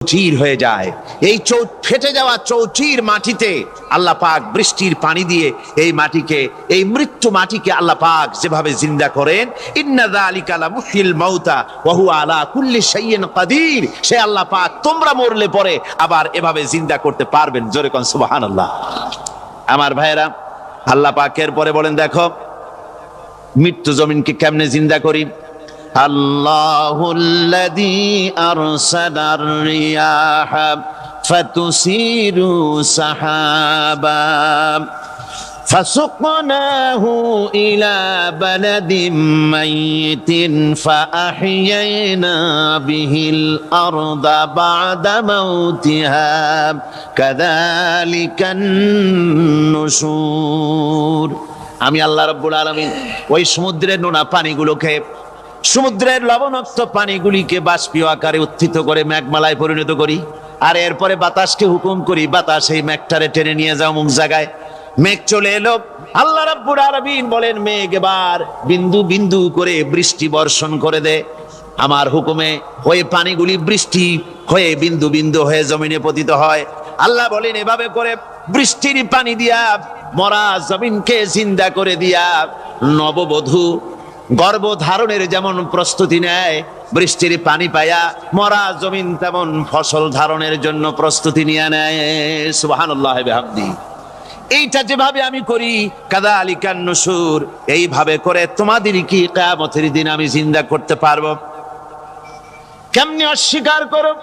চৌচির হয়ে যায়। এই ফেটে যাওয়া চৌচির মাটিতে আল্লাহ পাক বৃষ্টির পানি দিয়ে এই মাটিকে, এই মৃত্যু মাটিকে আল্লাহ পাক যেভাবে জিন্দা করেন, ইন্না যালিকা লামুহয়িল মাউতা ওয়া হুয়া আলা কুল্লি শাইইন কাদির, সে আল্লাহ পাক তোমরা মরলে পরে আবার এভাবে জিন্দা করতে পারবেন। জোরে কোন সুবহানাল্লাহ। আমার ভাইয়েরা, আল্লাহ পাকের পরে বলেন, দেখো মৃত্যু জমিনকে কেমনে জিন্দা করি। আল্লাহুল্লাযী আরসালার রিয়াহা ফাতুসিরু সাহাবা ফাসুকনাহু ইলা বালাদিম মাইতিন ফাআহইয়ানা বিহিল আরদা বা'দা মাউতিহা কাযালিকান নুশুর। আমি আল্লাহ রাব্বুল আলামিন ওই সমুদ্রের নোনা পানিগুলোকে, সমুদ্রের লবণাক্ত পানিগুলিকে বাষ্পীয় আকারে উত্থিত করে মেঘমালায় পরিণত করি, আর এরপরে বাতাসকে হুকুম করি, বাতাস এই মেঘটারে টেনে নিয়ে যাও মুখ জায়গায়। মেঘ চলে এলো। আল্লাহ রাব্বুল আলামিন বলেন, মেঘ এবার বিন্দু বিন্দু করে বৃষ্টি বর্ষণ করে দে। আমার হুকুমে ওই পানিগুলি বৃষ্টি হয়ে বিন্দু বিন্দু হয়ে জমিনে পতিত হয়। আল্লাহ বলেন, এভাবে করে বৃষ্টির পানি দিয়া মরা জমিনকে জিন্দা করে দিয়া নববধূ গর্ভধারণের যেমন প্রস্তুতি নেয়, বৃষ্টির পানি পায়া মরা জমিন তেমন ফসল ধারণের জন্য প্রস্তুতি নিয়ে নেয়। সুবহানাল্লাহ বিহামদি। এইটা যেভাবে আমি করি, কাযালিকান নুশুর, এইভাবে করে তোমাদের কি কিয়ামতের দিন আমি জিন্দা করতে পারবো? কেমনে অস্বীকার করো?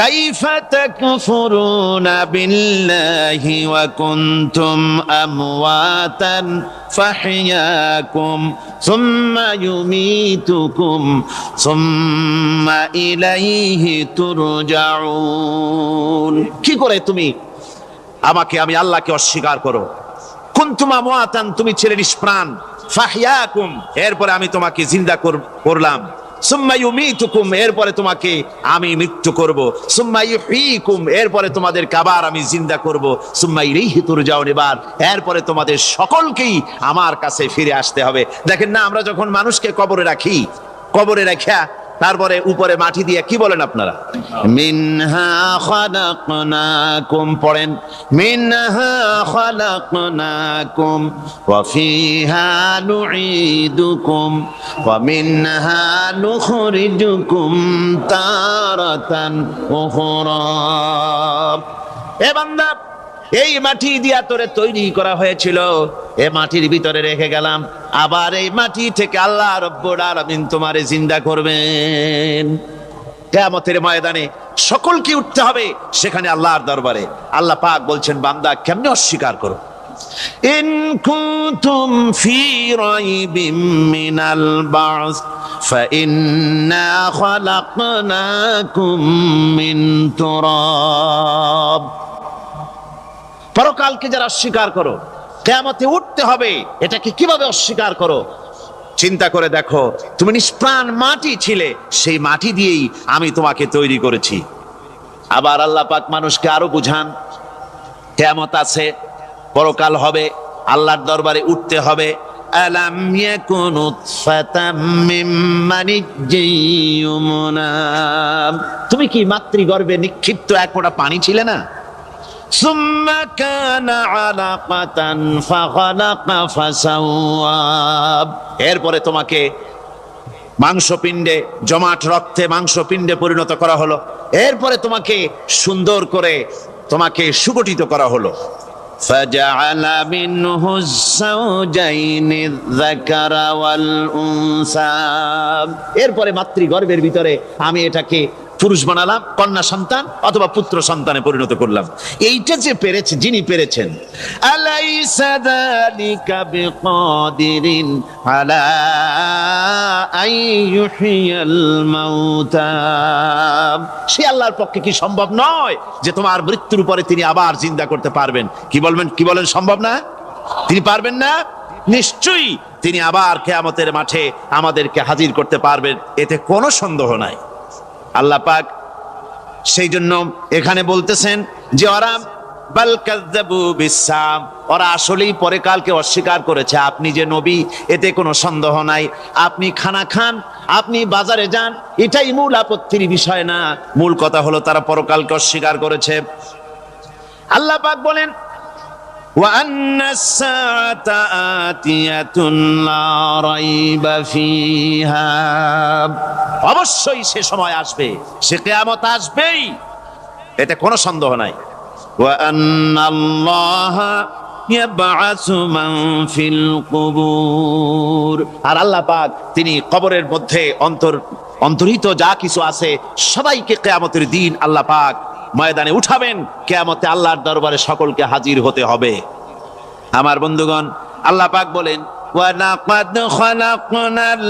কাইফা তাকফুরুনা বিল্লাহি ওয়া কুনতুম আমওয়াতান ফাহইয়াকুম সুম্মা ইউমীতুকুম সুম্মা ইলাইহি তুরজাউন। কি করে তুমি আমাকে, আমি আল্লাহকে অস্বীকার করো? কুনতুম আমওয়াতান, তুমি ছিলে নিষ্প্রাণ, ফাহইয়াকুম, এরপরে আমি তোমাকে জিন্দা করলাম, সুম্মা ইউমীতুকুম, এরপরে তোমাকে আমি মৃত্যু করব, সুম্মা ইউহয়িকুম, এরপরে তোমাদেরকে আবার আমি জিন্দা করব, সুম্মা ইলাইহি তুরজাউন, এবার এরপরে তোমাদের সকলকেই আমার কাছে ফিরে আসতে হবে। দেখেন না, আমরা যখন মানুষকে কবরে রাখি, কবরে রাখা তারপরে উপরে মাটি দিয়ে কি বলেন আপনারা? মিনহা খালাকনাকুম, পড়েন, মিনহা খালাকনাকুম ওয়া ফিহা নুঈদুকুম ওয়া মিনহা নুখরিজুকুম তারাতান উখরা। এ বান্দা, এই মাটি দিয়া তোরে তৈরি করা হয়েছিল, এ মাটির ভিতরে রেখে গেলাম, আবার এই মাটি থেকে আল্লাহ রাব্বুল আলামিন তোমারে জিন্দা করবেন। কিয়ামতের ময়দানে সকলকে উঠতে হবে সেখানে আল্লাহর দরবারে। আল্লাহ পাক বলছেন, বান্দা কেমনে অস্বীকার করো? ইন কুনতুম ফি রাইবিম মিনাল বা'স ফাইন্না খালাকনাকুম মিন তুরাব। পরকালকে যারা অস্বীকার করো, কিয়ামতে উঠতে হবে, এটাকে কিভাবে অস্বীকার করো? চিন্তা করে দেখো, তুমি নিষ্প্রাণ মাটি ছিলে, সেই মাটি দিয়েই আমি তোমাকে তৈরি করেছি। আবার আল্লাহ পাক মানুষকে আরো বুঝান, কিয়ামত আছে, পরকাল হবে, আল্লাহর দরবারে উঠতে হবে। আলাম ইয়াকুন নুতফাতাম মিন মানিয়্যিন ইউমনা, তুমি কি মাতৃগর্ভে নিক্ষিপ্ত এক ফোঁটা পানি ছিলে না? সুম্মা কানা আলাকাতান ফাখালাকা ফাসাওয়া, এরপরে তোমাকে মাংসপিণ্ডে, জমাট রক্তে মাংসপিণ্ডে পরিণত করা হলো, এরপরে তোমাকে সুন্দর করে তোমাকে সুগঠিত করা হলো। ফাজআলা মিনহু যাওজাইনি যাকারা ওয়াল উনসা, এরপরে মাতৃগর্ভের ভিতরে আমি এটাকে পুরুষ বানালাম, কন্যা সন্তান অথবা পুত্র সন্তানে পরিণত করলাম। এইটা যে পেরেছে, যিনি পেরেছেন, আলাইসা যালিকা বিকাদিরিন আলা আইয়ুহিয়াল মাউতা, সে আল্লাহর পক্ষে কি সম্ভব নয় যে তোমার মৃত্যুর পরে তিনি আবার জিন্দা করতে পারবেন? কি বলেন, সম্ভব না? তিনি পারবেন না? নিশ্চয়ই তিনি আবার কিয়ামতের মাঠে আমাদেরকে হাজির করতে পারবেন, এতে কোনো সন্দেহ নাই। আল্লাহ পাক সেই জন্য এখানে বলতেছেন যে ওরা বাল কাযযাবু বিসসাম, ওরা আসলেই পরকালকে অস্বীকার করেছে। আপনি যে নবী এতে কোনো সন্দেহ নাই। আপনি খানা খান, আপনি বাজারে যান, এটাই মূল আপত্তির বিষয় না। মূল কথা হলো তারা পরকালকে অস্বীকার করেছে। আল্লাহ পাক বলেন وَأَنَّ السَّاعَةَ آتِيَةٌ لَا رَيْبَ فِيهَا, অবশ্যই সে সময় আসবে, সে কিয়ামত আসবেই, এতে কোনো সন্দেহ নাই। وَأَنَّ اللَّهَ يَبْعَثُ مَن فِي الْقُبُورِ, আর আল্লাহ পাক তিনি কবরের মধ্যে অন্তর্হিত যা কিছু আছে সবাইকে কিয়ামতের দিন আল্লাহ পাক ময়দানে উঠাবেন। কিয়ামতে আল্লাহর দরবারে সকলকে হাজির হতে হবে। আমার বন্ধুগণ, আল্লাহ পাক বলেন ওয়ালাকাদ খালাকনাল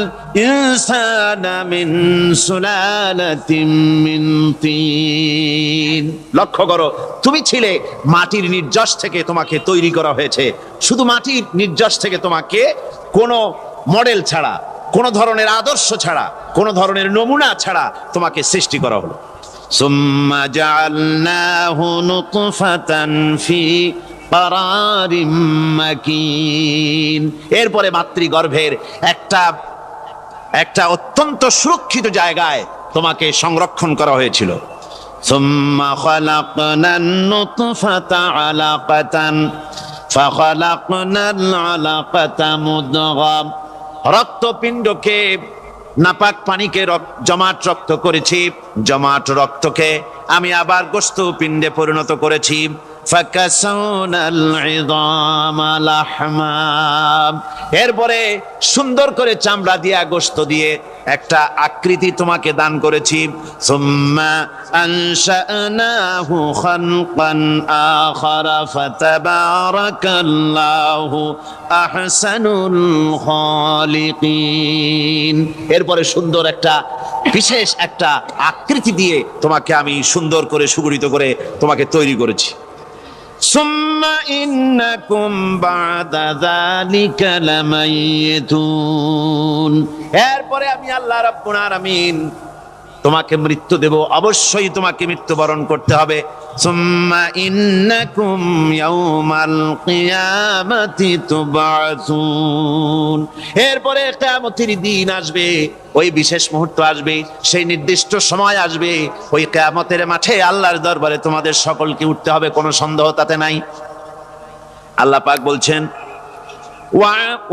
ইনসানা মিন সুলালাতিন মিন তিন, লক্ষ্য করো তুমি ছিলে মাটির নির্যাস থেকে তোমাকে তৈরি করা হয়েছে। শুধু মাটির নির্যাস থেকে তোমাকে কোনো মডেল ছাড়া, কোনো ধরনের আদর্শ ছাড়া, কোনো ধরনের নমুনা ছাড়া তোমাকে সৃষ্টি করা হলো। সুম্মা জাআলনাহু নুতফাতান ফি কারারিম মাকিন, এরপরে মাতৃগর্ভের একটা অত্যন্ত সুরক্ষিত জায়গায় তোমাকে সংরক্ষণ করা হয়েছিল। সুম্মা খালাকনান নুতফাতা আলাকাতান ফাখালাকনাল আলাকাতা মুদগা, রক্তপিণ্ডকে, নাপাক পানিকে জমাট রক্ত করেছি, জমাট রক্তকে আমি আবার গোশত পিণ্ডে পরিণত করেছি। ফাকাসাউনাল ইযামা লাহমা, এরপরে সুন্দর করে চামড়া দিয়া গোশত দিয়ে একটা আকৃতি তোমাকে দান করেছি। সুম্মা আনশানাহু খালকান আখারা ফাতাবারাকাল্লাহু আহসানুল খালিকিন, এরপরে সুন্দর একটা বিশেষ একটা আকৃতি দিয়ে তোমাকে আমি সুন্দর করে সুগঠিত করে তোমাকে তৈরি করেছি। সুম্মা ইন্নাকুম বাদা যালিকা লামাইয়িতুন, এরপরে আমি আল্লাহ রাব্বুল আলামিন তোমাকে মৃত্যু দেব, অবশ্যই তোমাকে মৃত্যুবরণ করতে হবে। সুম্মা ইন্নাকুম ইয়াউমাল কিয়ামাতি তুবআসুন, এরপরে কিয়ামতের দিন আসবে, ওই বিশেষ মুহূর্ত আসবে, সেই নির্দিষ্ট সময় আসবে, ওই কিয়ামতের মাঠে আল্লাহর দরবারে তোমাদের সকলকে উঠতে হবে, কোনো সন্দেহ তাতে নাই। আল্লাহ পাক বলছেন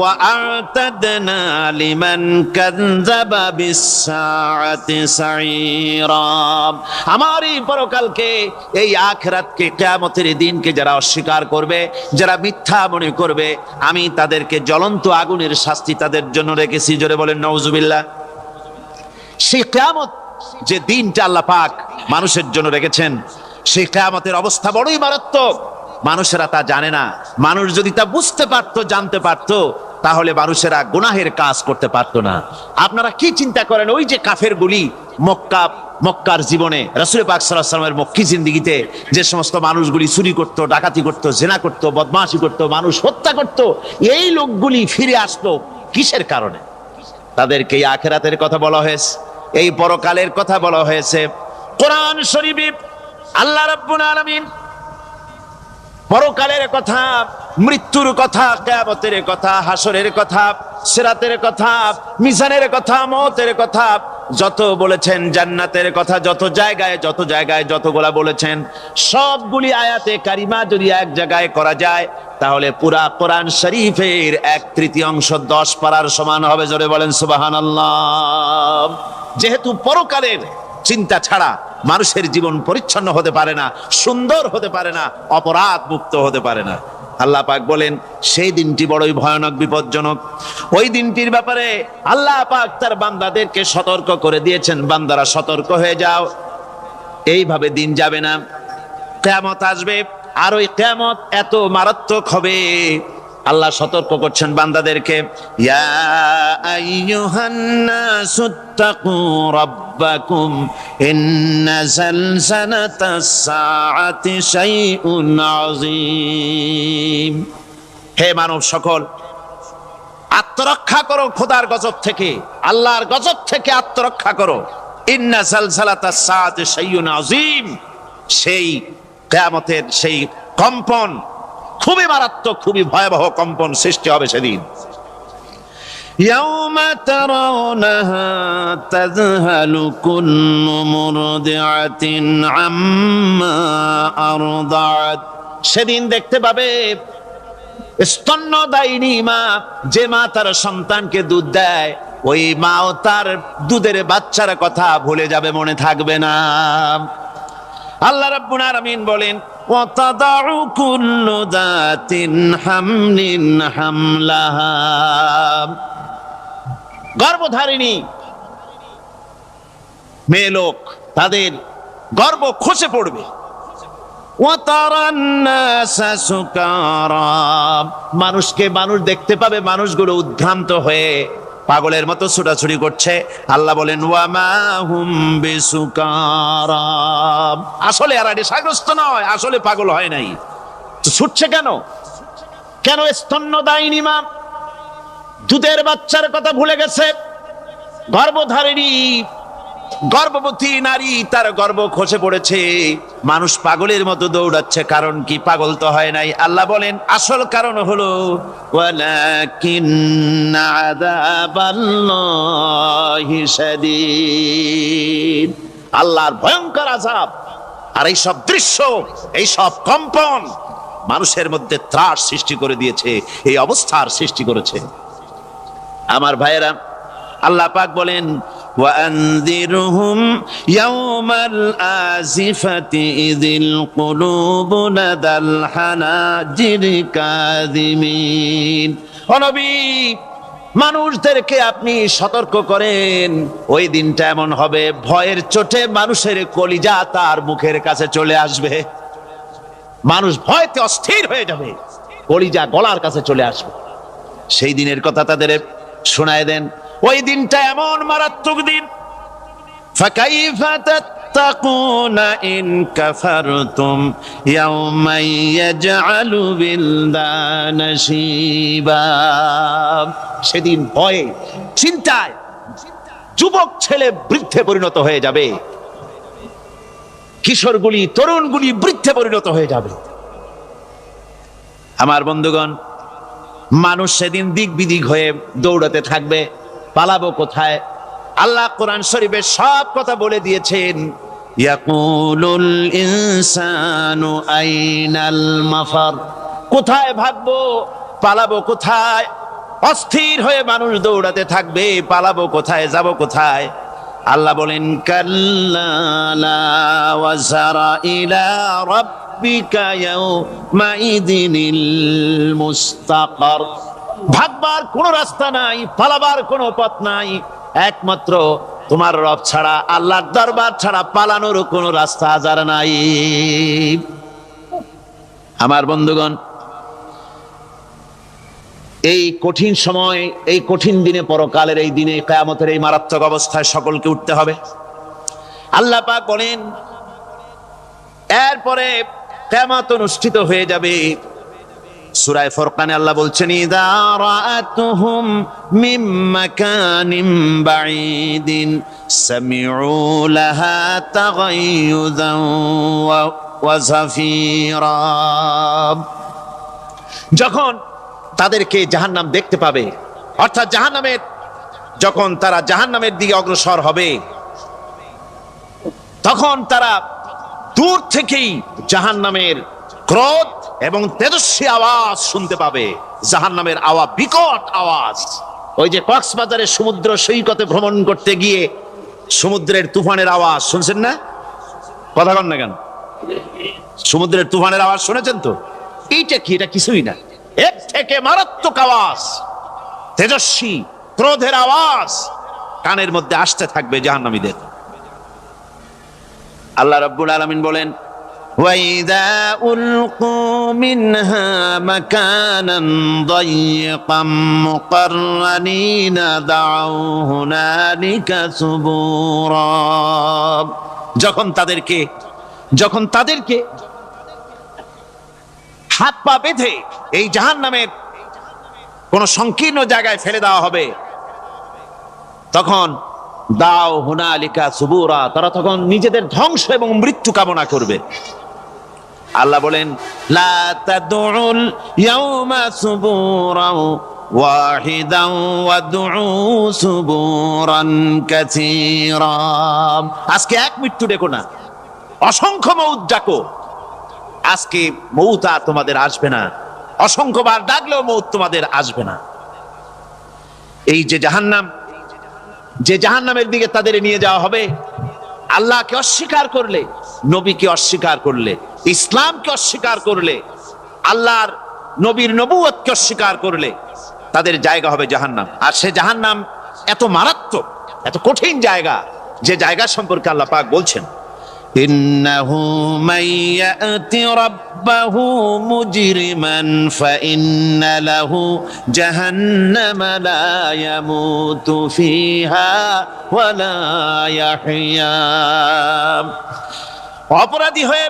وَأَعْتَدْنَا لِمَنْ كَذَّبَ بِالسَّاعَةِ سَعِيرًا, আমার এই পরকালকে, এই আখিরাতকে, কিয়ামতের দিনকে যারা অস্বীকার করবে, যারা মিথ্যা মনে করবে, আমি তাদেরকে জ্বলন্ত আগুনের শাস্তি তাদের জন্য রেখেছি। জোরে বলেন নাউজুবিল্লাহ। সেই কিয়ামত যে দিনটা আল্লাহ পাক মানুষের জন্য রেখেছেন, সেই কিয়ামতের অবস্থা বড়ই মারাত্মক। মানুষেরা তা জানে না। মানুষ যদি তা বুঝতে পারতো, জানতে পারতো, তাহলে মানুষেরা গুনাহের কাজ করতে পারতো না। আপনারা কি চিন্তা করেন, ওই যে কাফেরগুলি মক্কার জীবনে, রাসূল পাক সাল্লাল্লাহু আলাইহি ওয়াসাল্লামের মক্কি জিন্দেগিতে যে সমস্ত মানুষগুলি চুরি করত, ডাকাতি করত, জিনা করত, বদমাশি করত, মানুষ হত্যা করত, এই লোকগুলি ফিরে আসলো কিসের কারণে? তাদেরকে এই আখিরাতের কথা বলা হয়েছে, এই পরকালের কথা বলা হয়েছে। কোরআন শরীফে আল্লাহ রাব্বুল আলামিন পরকালের কথা, মৃত্যুর কথা, কিয়ামতের কথা, হাসরের কথা, সিরাতের কথা, মিজানের কথা, মওতের কথা যত বলেছেন, জান্নাতের কথা যত জায়গায় যতগুলা বলেছেন, সবগুলি আয়াতে কারিমা যদি এক জায়গায় করা যায়, তাহলে পুরা কোরআন শরীফের 1/3 10 পারার সমান হবে। জোরে বলেন সুবহানাল্লাহ। যেহেতু পরকালের চিন্তা ছাড়া মানুষের জীবন পরিচ্ছন্ন হতে পারে না, সুন্দর হতে পারে না, অপরাধ মুক্ত হতে পারে না। আল্লাহ পাক বলেন সেই দিনটি বড়ই ভয়ানক, বিপজ্জনক। ওই দিনটির ব্যাপারে আল্লাহ পাক তার বান্দাদেরকে সতর্ক করে দিয়েছেন, বান্দারা সতর্ক হয়ে যাও, এইভাবে দিন যাবে না, কিয়ামত আসবে। আর ওই কিয়ামত এত মারাত্মক হবে, আল্লাহ সতর্ক করছেন বান্দাদেরকে, ইয়া আইয়ুহান নাসুত্তাকু রাব্বাকুম ইন্না যালজালাতাস সাআতি শাইউন আযীম। হে মানব সকল, আত্মরক্ষা করো খোদার গজব থেকে, আল্লাহর গজব থেকে আত্মরক্ষা করো। ইন্না যালজালাতাস সাআতি শাইউন আযীম, সেই কিয়ামতের সেই কম্পন, খুবই মারাত্মক, খুবই ভয়াবহ কম্পন সৃষ্টি হবে সেদিন। يوم ترونها تذهل كل مرضعة عما أرضعت, সেদিন দেখতে পাবে স্তন্যদায়িনী মা, যে মা তার সন্তানকে দুধ দেয়, ওই মাও তার দুধের বাচ্চার কথা ভুলে যাবে, মনে থাকবে না। আল্লাহ রাব্বুল আলামিন বলেন ওয়াতাদাউ কুল্লু যাতিন হামলিন হামলাহা, গর্ভধারিণী মেয়ে লোক তাদের গর্ভ খসে পড়বে। ওয়াতারান নাসা সুকারা, মানুষকে মানুষ দেখতে পাবে, মানুষগুলো উদ্ভ্রান্ত হয়ে পাগলের মতো ছোটাছুটি করছে। আল্লাহ বলেন ওয়ামা হুম বিসুকারা, আসলে আর নেশাগ্রস্ত নয়, আসলে পাগল হয় নাই। তো ছুটছে কেন? কেন? স্তন্যদায়িনী মা দুধের বাচ্চার কথা ভুলে গেছে। গর্ভধারিণী গর্ভবতী নারী, তার গর্ভ খসে পড়েছে, মানুষ পাগলের মতো দৌড়াচ্ছে। কারণ কি? পাগল তো হয় নাই। আল্লাহ বলেন আসল কারণ হলো ওয়ালাকিন্না আযাবাল্লাহি শাদীদ, আল্লাহর ভয়ঙ্কর আযাব। আর এই সব দৃশ্য, এই সব কম্পন মানুষের মধ্যে ত্রাস সৃষ্টি করে দিয়েছে, এই অবস্থার সৃষ্টি করেছে। আমার ভাইয়েরা, আল্লাহ পাক বলেন وأنذرهم يوم الآزفة إذ القلوب لدى الحناجر كاظمين, ও নবী, মানুষদেরকে আপনি সতর্ক করেন, ওই দিনটা এমন হবে ভয়ের চোটে মানুষের কলিজা তার মুখের কাছে চলে আসবে। মানুষ ভয়তে অস্থির হয়ে যাবে, কলিজা গলার কাছে চলে আসবে। সেই দিনের কথা তাদের শোনায় দেন। ওই দিনটা এমন মারাত্মক দিন। ফাকাইফা তাত্তাকুনা ইন কাফারতুম ইয়াওমা ইয়াজআলু বিলদানা শিবা, সেদিন ভয়ে চিন্তায় যুবক ছেলে বৃদ্ধে পরিণত হয়ে যাবে, কিশোরগুলি তরুণগুলি বৃদ্ধে পরিণত হয়ে যাবে। আমার বন্ধুগণ, মানুষ সেদিন দিক বিদিক হয়ে দৌড়াতে থাকবে, পালাবো কোথায়? আল্লাহ কোরআন শরীফে সব কথা বলে দিয়েছেন। ইয়াকুলুল ইনসানু আইনাল মাফার, কোথায় ভাগবো, পালাবো কোথায়? অস্থির হয়ে মানুষ দৌড়াতে থাকবে, পালাবো কোথায়, যাব কোথায়? আল্লাহ বলেন কাল্লা লা ওয়াজারা ইলা রাব্বিকা ইয়াউমাইদিনিল মুস্তাকার, ভাগবার কোনো রাস্তা নাই, পালাবার কোনো পথ নাই, একমাত্র তোমার রব ছাড়া, আল্লাহর দরবার ছাড়া পালানোর কোনো রাস্তা আজার নাই। আমার বন্ধুগণ, এই কঠিন সময়, এই কঠিন দিনে, পরকালের এই দিনে, কিয়ামতের এই মারাত্মক অবস্থায় সকলকে উঠতে হবে। আল্লাহ পাক বলেন এরপরে কিয়ামত অনুষ্ঠিত হয়ে যাবে। সূরা ফুরকানে আল্লাহ বলছেন ইযা রাআতুহুম মিন মাকানিন বাঈদিন সামিউ লাহা তাগায়ুযান ওয়া যাফীরা, যখন তাদেরকে জাহান্নাম দেখতে পাবে, অর্থাৎ জাহান্নামের, যখন তারা জাহান্নামের দিকে অগ্রসর হবে, তখন তারা দূর থেকেই জাহান্নামের ক্রোধ এবং তেজস্বী আওয়াজ শুনতে পাবে। জাহান্নামের আওয়াজ, বিকট আওয়াজ। ওই যে কক্সবাজারের সমুদ্র সৈকতে ভ্রমণ করতে গিয়ে সমুদ্রের তুফানের আওয়াজ শুনছেন না? কথা কন না কেন? সমুদ্রের তুফানের আওয়াজ শুনেছেন তো? এইটা কি? এটা কিছুই না, এর থেকে মারাত্মক আওয়াজ, তেজস্বী ক্রোধের আওয়াজ কানের মধ্যে আসতে থাকবে জাহান্নামীদের। আল্লাহ রাব্বুল আলামিন বলেন وَإِذَا أُلْقُوا مِنْهَا مَكَانًا ضَيِّقًا مُقَرَّنِينَ دَعَوْا هُنَالِكَ ثُبُورًا, যখন তাদেরকে হাত পা বেঁধে এই জাহান্নামের কোন সংকীর্ণ জায়গায় ফেলে দেওয়া হবে, তখন দাও হুনালিকা সুবুরা, তারা তখন নিজেদের ধ্বংস এবং মৃত্যু কামনা করবে। আল্লাহ বলেন লা তাদউল ইয়াউমা সুবুরাও ওয়াহিদাও ওয়াদউ সুবুরান কাসীরা। আজকে এক মৃত্যু ডেকো না, অসংখ্য মৌত ডাকো। আজকে মৌত আর তোমাদের আসবে না, অসংখ্যবার ডাকলেও মৌত তোমাদের আসবে না। এই যে জাহান্নাম, যে জাহান্নামের দিকে তাদের নিয়ে যাওয়া হবে, আল্লাহকে অস্বীকার করলে, নবীকে অস্বীকার করলে, ইসলামকে অস্বীকার করলে, আল্লাহর নবীর নবুয়তকে অস্বীকার করলে তাদের জায়গা হবে জাহান্নাম। আর সে জাহান্নাম এত মারাত্মক, এত কঠিন জায়গা, যে জায়গা সম্পর্কে আল্লাহ পাক বলছেন, ইন্নাহু মাইয়াতি রাব্বাহু মুজরিমান ফাইন্না লাহু জাহান্নামা লা ইয়ামুতু ফিহা ওয়া লা ইয়াহইয়া। অপরাধী হয়ে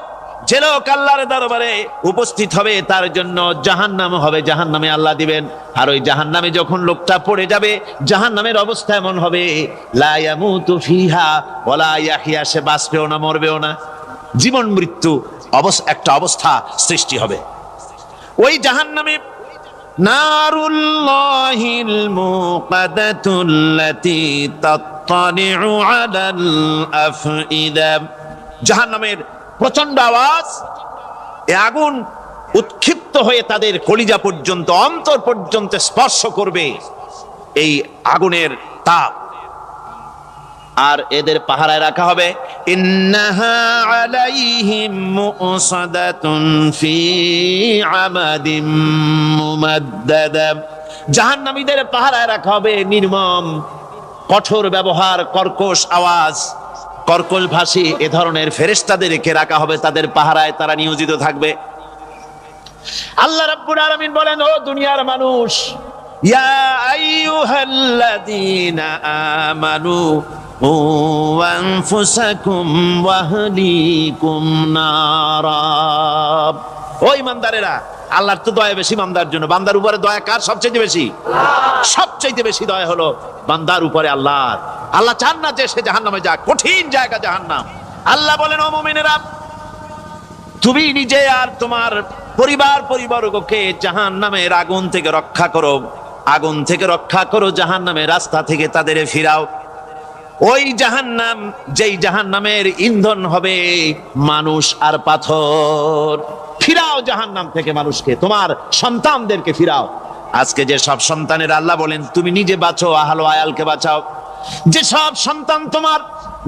যে লোক আল্লাহর দরবারে উপস্থিত হবে তার জন্য জাহান্নাম হবে, জাহান্নামে আল্লাহ দিবেন। আর ওই জাহান্নামে যখন লোকটা পড়ে যাবে, জাহান্নামের অবস্থা এমন হবে, লা ইয়ামুতু ফিহা ওয়া লা ইয়াহইয়া, সে বাঁচবেও না মরবেও না, জীবন মৃত্যু একটা অবস্থা সৃষ্টি হবে। ওই জাহান্নামে নারুল্লাহিল মুকাদাতুল্লাতী তাত্তালিউ আলাল আফইদা, জাহান্নামের প্রচন্ড আওয়াজ, এ আগুন উৎক্ষিপ্ত হয়ে তাদের কলিজা পর্যন্ত, অন্তর পর্যন্ত স্পর্শ করবে এই আগুনের তাপ। আর এদের পাহারায় রাখা হবে, ইন্নাহা আলাইহিম মুসাদাতুন ফি আমাদিম মুমাদ্দাদা, জাহান্নামীদের পাহারায় রাখা হবে নির্মম, কঠোর ব্যবহার, কর্কশ আওয়াজ, কর্কশ ভাষী এ ধরনের ফেরেশতাদেরকে রাখা হবে তাদের পাহারায়, তারা নিয়োজিত থাকবে। আল্লাহ রাব্বুল আলামিন বলেন, ও দুনিয়ার মানুষ, ইয়া আইয়ুহাল্লাযীনা আমানু কু আনফুসাকুম ওয়া আহলিকুম নারা। ও ঈমানদারেরা, আল্লাহর তো দয়া বেশি বান্দার জন্য। বান্দার উপরে দয়া কার সবচেয়ে বেশি? সবচেয়ে বেশি দয়া হলো বান্দার উপরে আল্লাহর। আল্লাহ চান না যে সে জাহান্নামে যাক, কঠিন জায়গা জাহান্নাম। আল্লাহ বলেন, ও মুমিনেরা, তুমি নিজে আর তোমার পরিবারবর্গকে জাহান্নামের আগুন থেকে রক্ষা করো, আগুন থেকে রক্ষা করো, জাহান্নামের রাস্তা থেকে তাদের ফিরাও। ওই জাহান্নাম, যেই জাহান্নামের ইন্ধন হবে মানুষ আর পাথর, ফিরাও জাহান্নাম থেকে মানুষকে, তোমার সন্তানদেরকে ফিরাও। আজকে যে সব সন্তানের আল্লাহ বলেন তুমি নিজে বাঁচো, আহল আয়ালকে বাঁচাও। যে সব সন্তান তোমার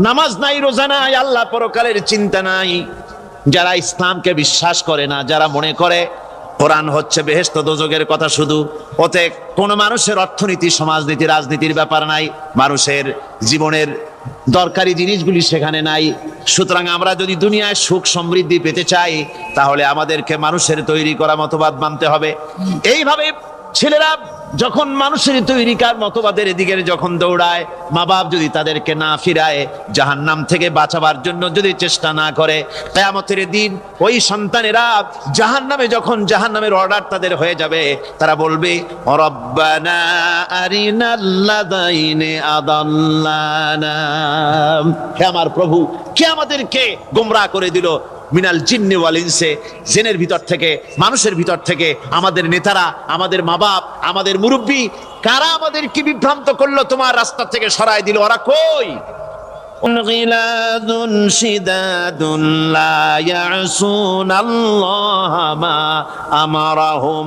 নামাজ নাই, রোজা নাই, আল্লাহ পরকালের চিন্তা নাই, যারা ইসলামকে বিশ্বাস করে না, যারা মনে করে কোরআন হচ্ছে বেহেশত দোজখের কথা শুধু, ওতে কোন মানুষের অর্থনীতি, সমাজনীতি, রাজনীতির ব্যাপার নাই, মানুষের জীবনের দরকারি জিনিসগুলি সেখানে নাই। সুতরাং আমরা যদি দুনিয়ায় সুখ সমৃদ্ধি পেতে চাই, তাহলে আমাদেরকে মানুষের তৈরি করা মতবাদ মানতে হবে। এইভাবে ছেলেরা যখন মানুষের তৈরিকার মতবাদের দিকে যখন দৌড়ায়, মা বাপ যদি তাদেরকে না ফিরায়, জাহান্নাম থেকে বাঁচাবার জন্য যদি চেষ্টা না করে, কিয়ামতের দিন ওই সন্তানেরা জাহান্নামে, যখন জাহান্নামের অর্ডার তাদের হয়ে যাবে, তারা বলবে, রব্বানা আরিনাল্লাযাইনি আদাল্লানা, হে আমার প্রভু, কে আমাদেরকে গোমরাহ করে দিল, মিনাল জিন্নি ওয়াল ইনসে, জিনের ভিতর থেকে, মানুষের ভিতর থেকে, আমাদের নেতারা, আমাদের মা বাপ, আমাদের মুরব্বী, কারা আমাদেরকে বিভ্রান্ত করলো, তোমার রাস্তা থেকে সরায় দিল, ওরা কই? গিলাযুন শিদাদুন লা ইয়াসুনাল্লাহা মা আমারাহুম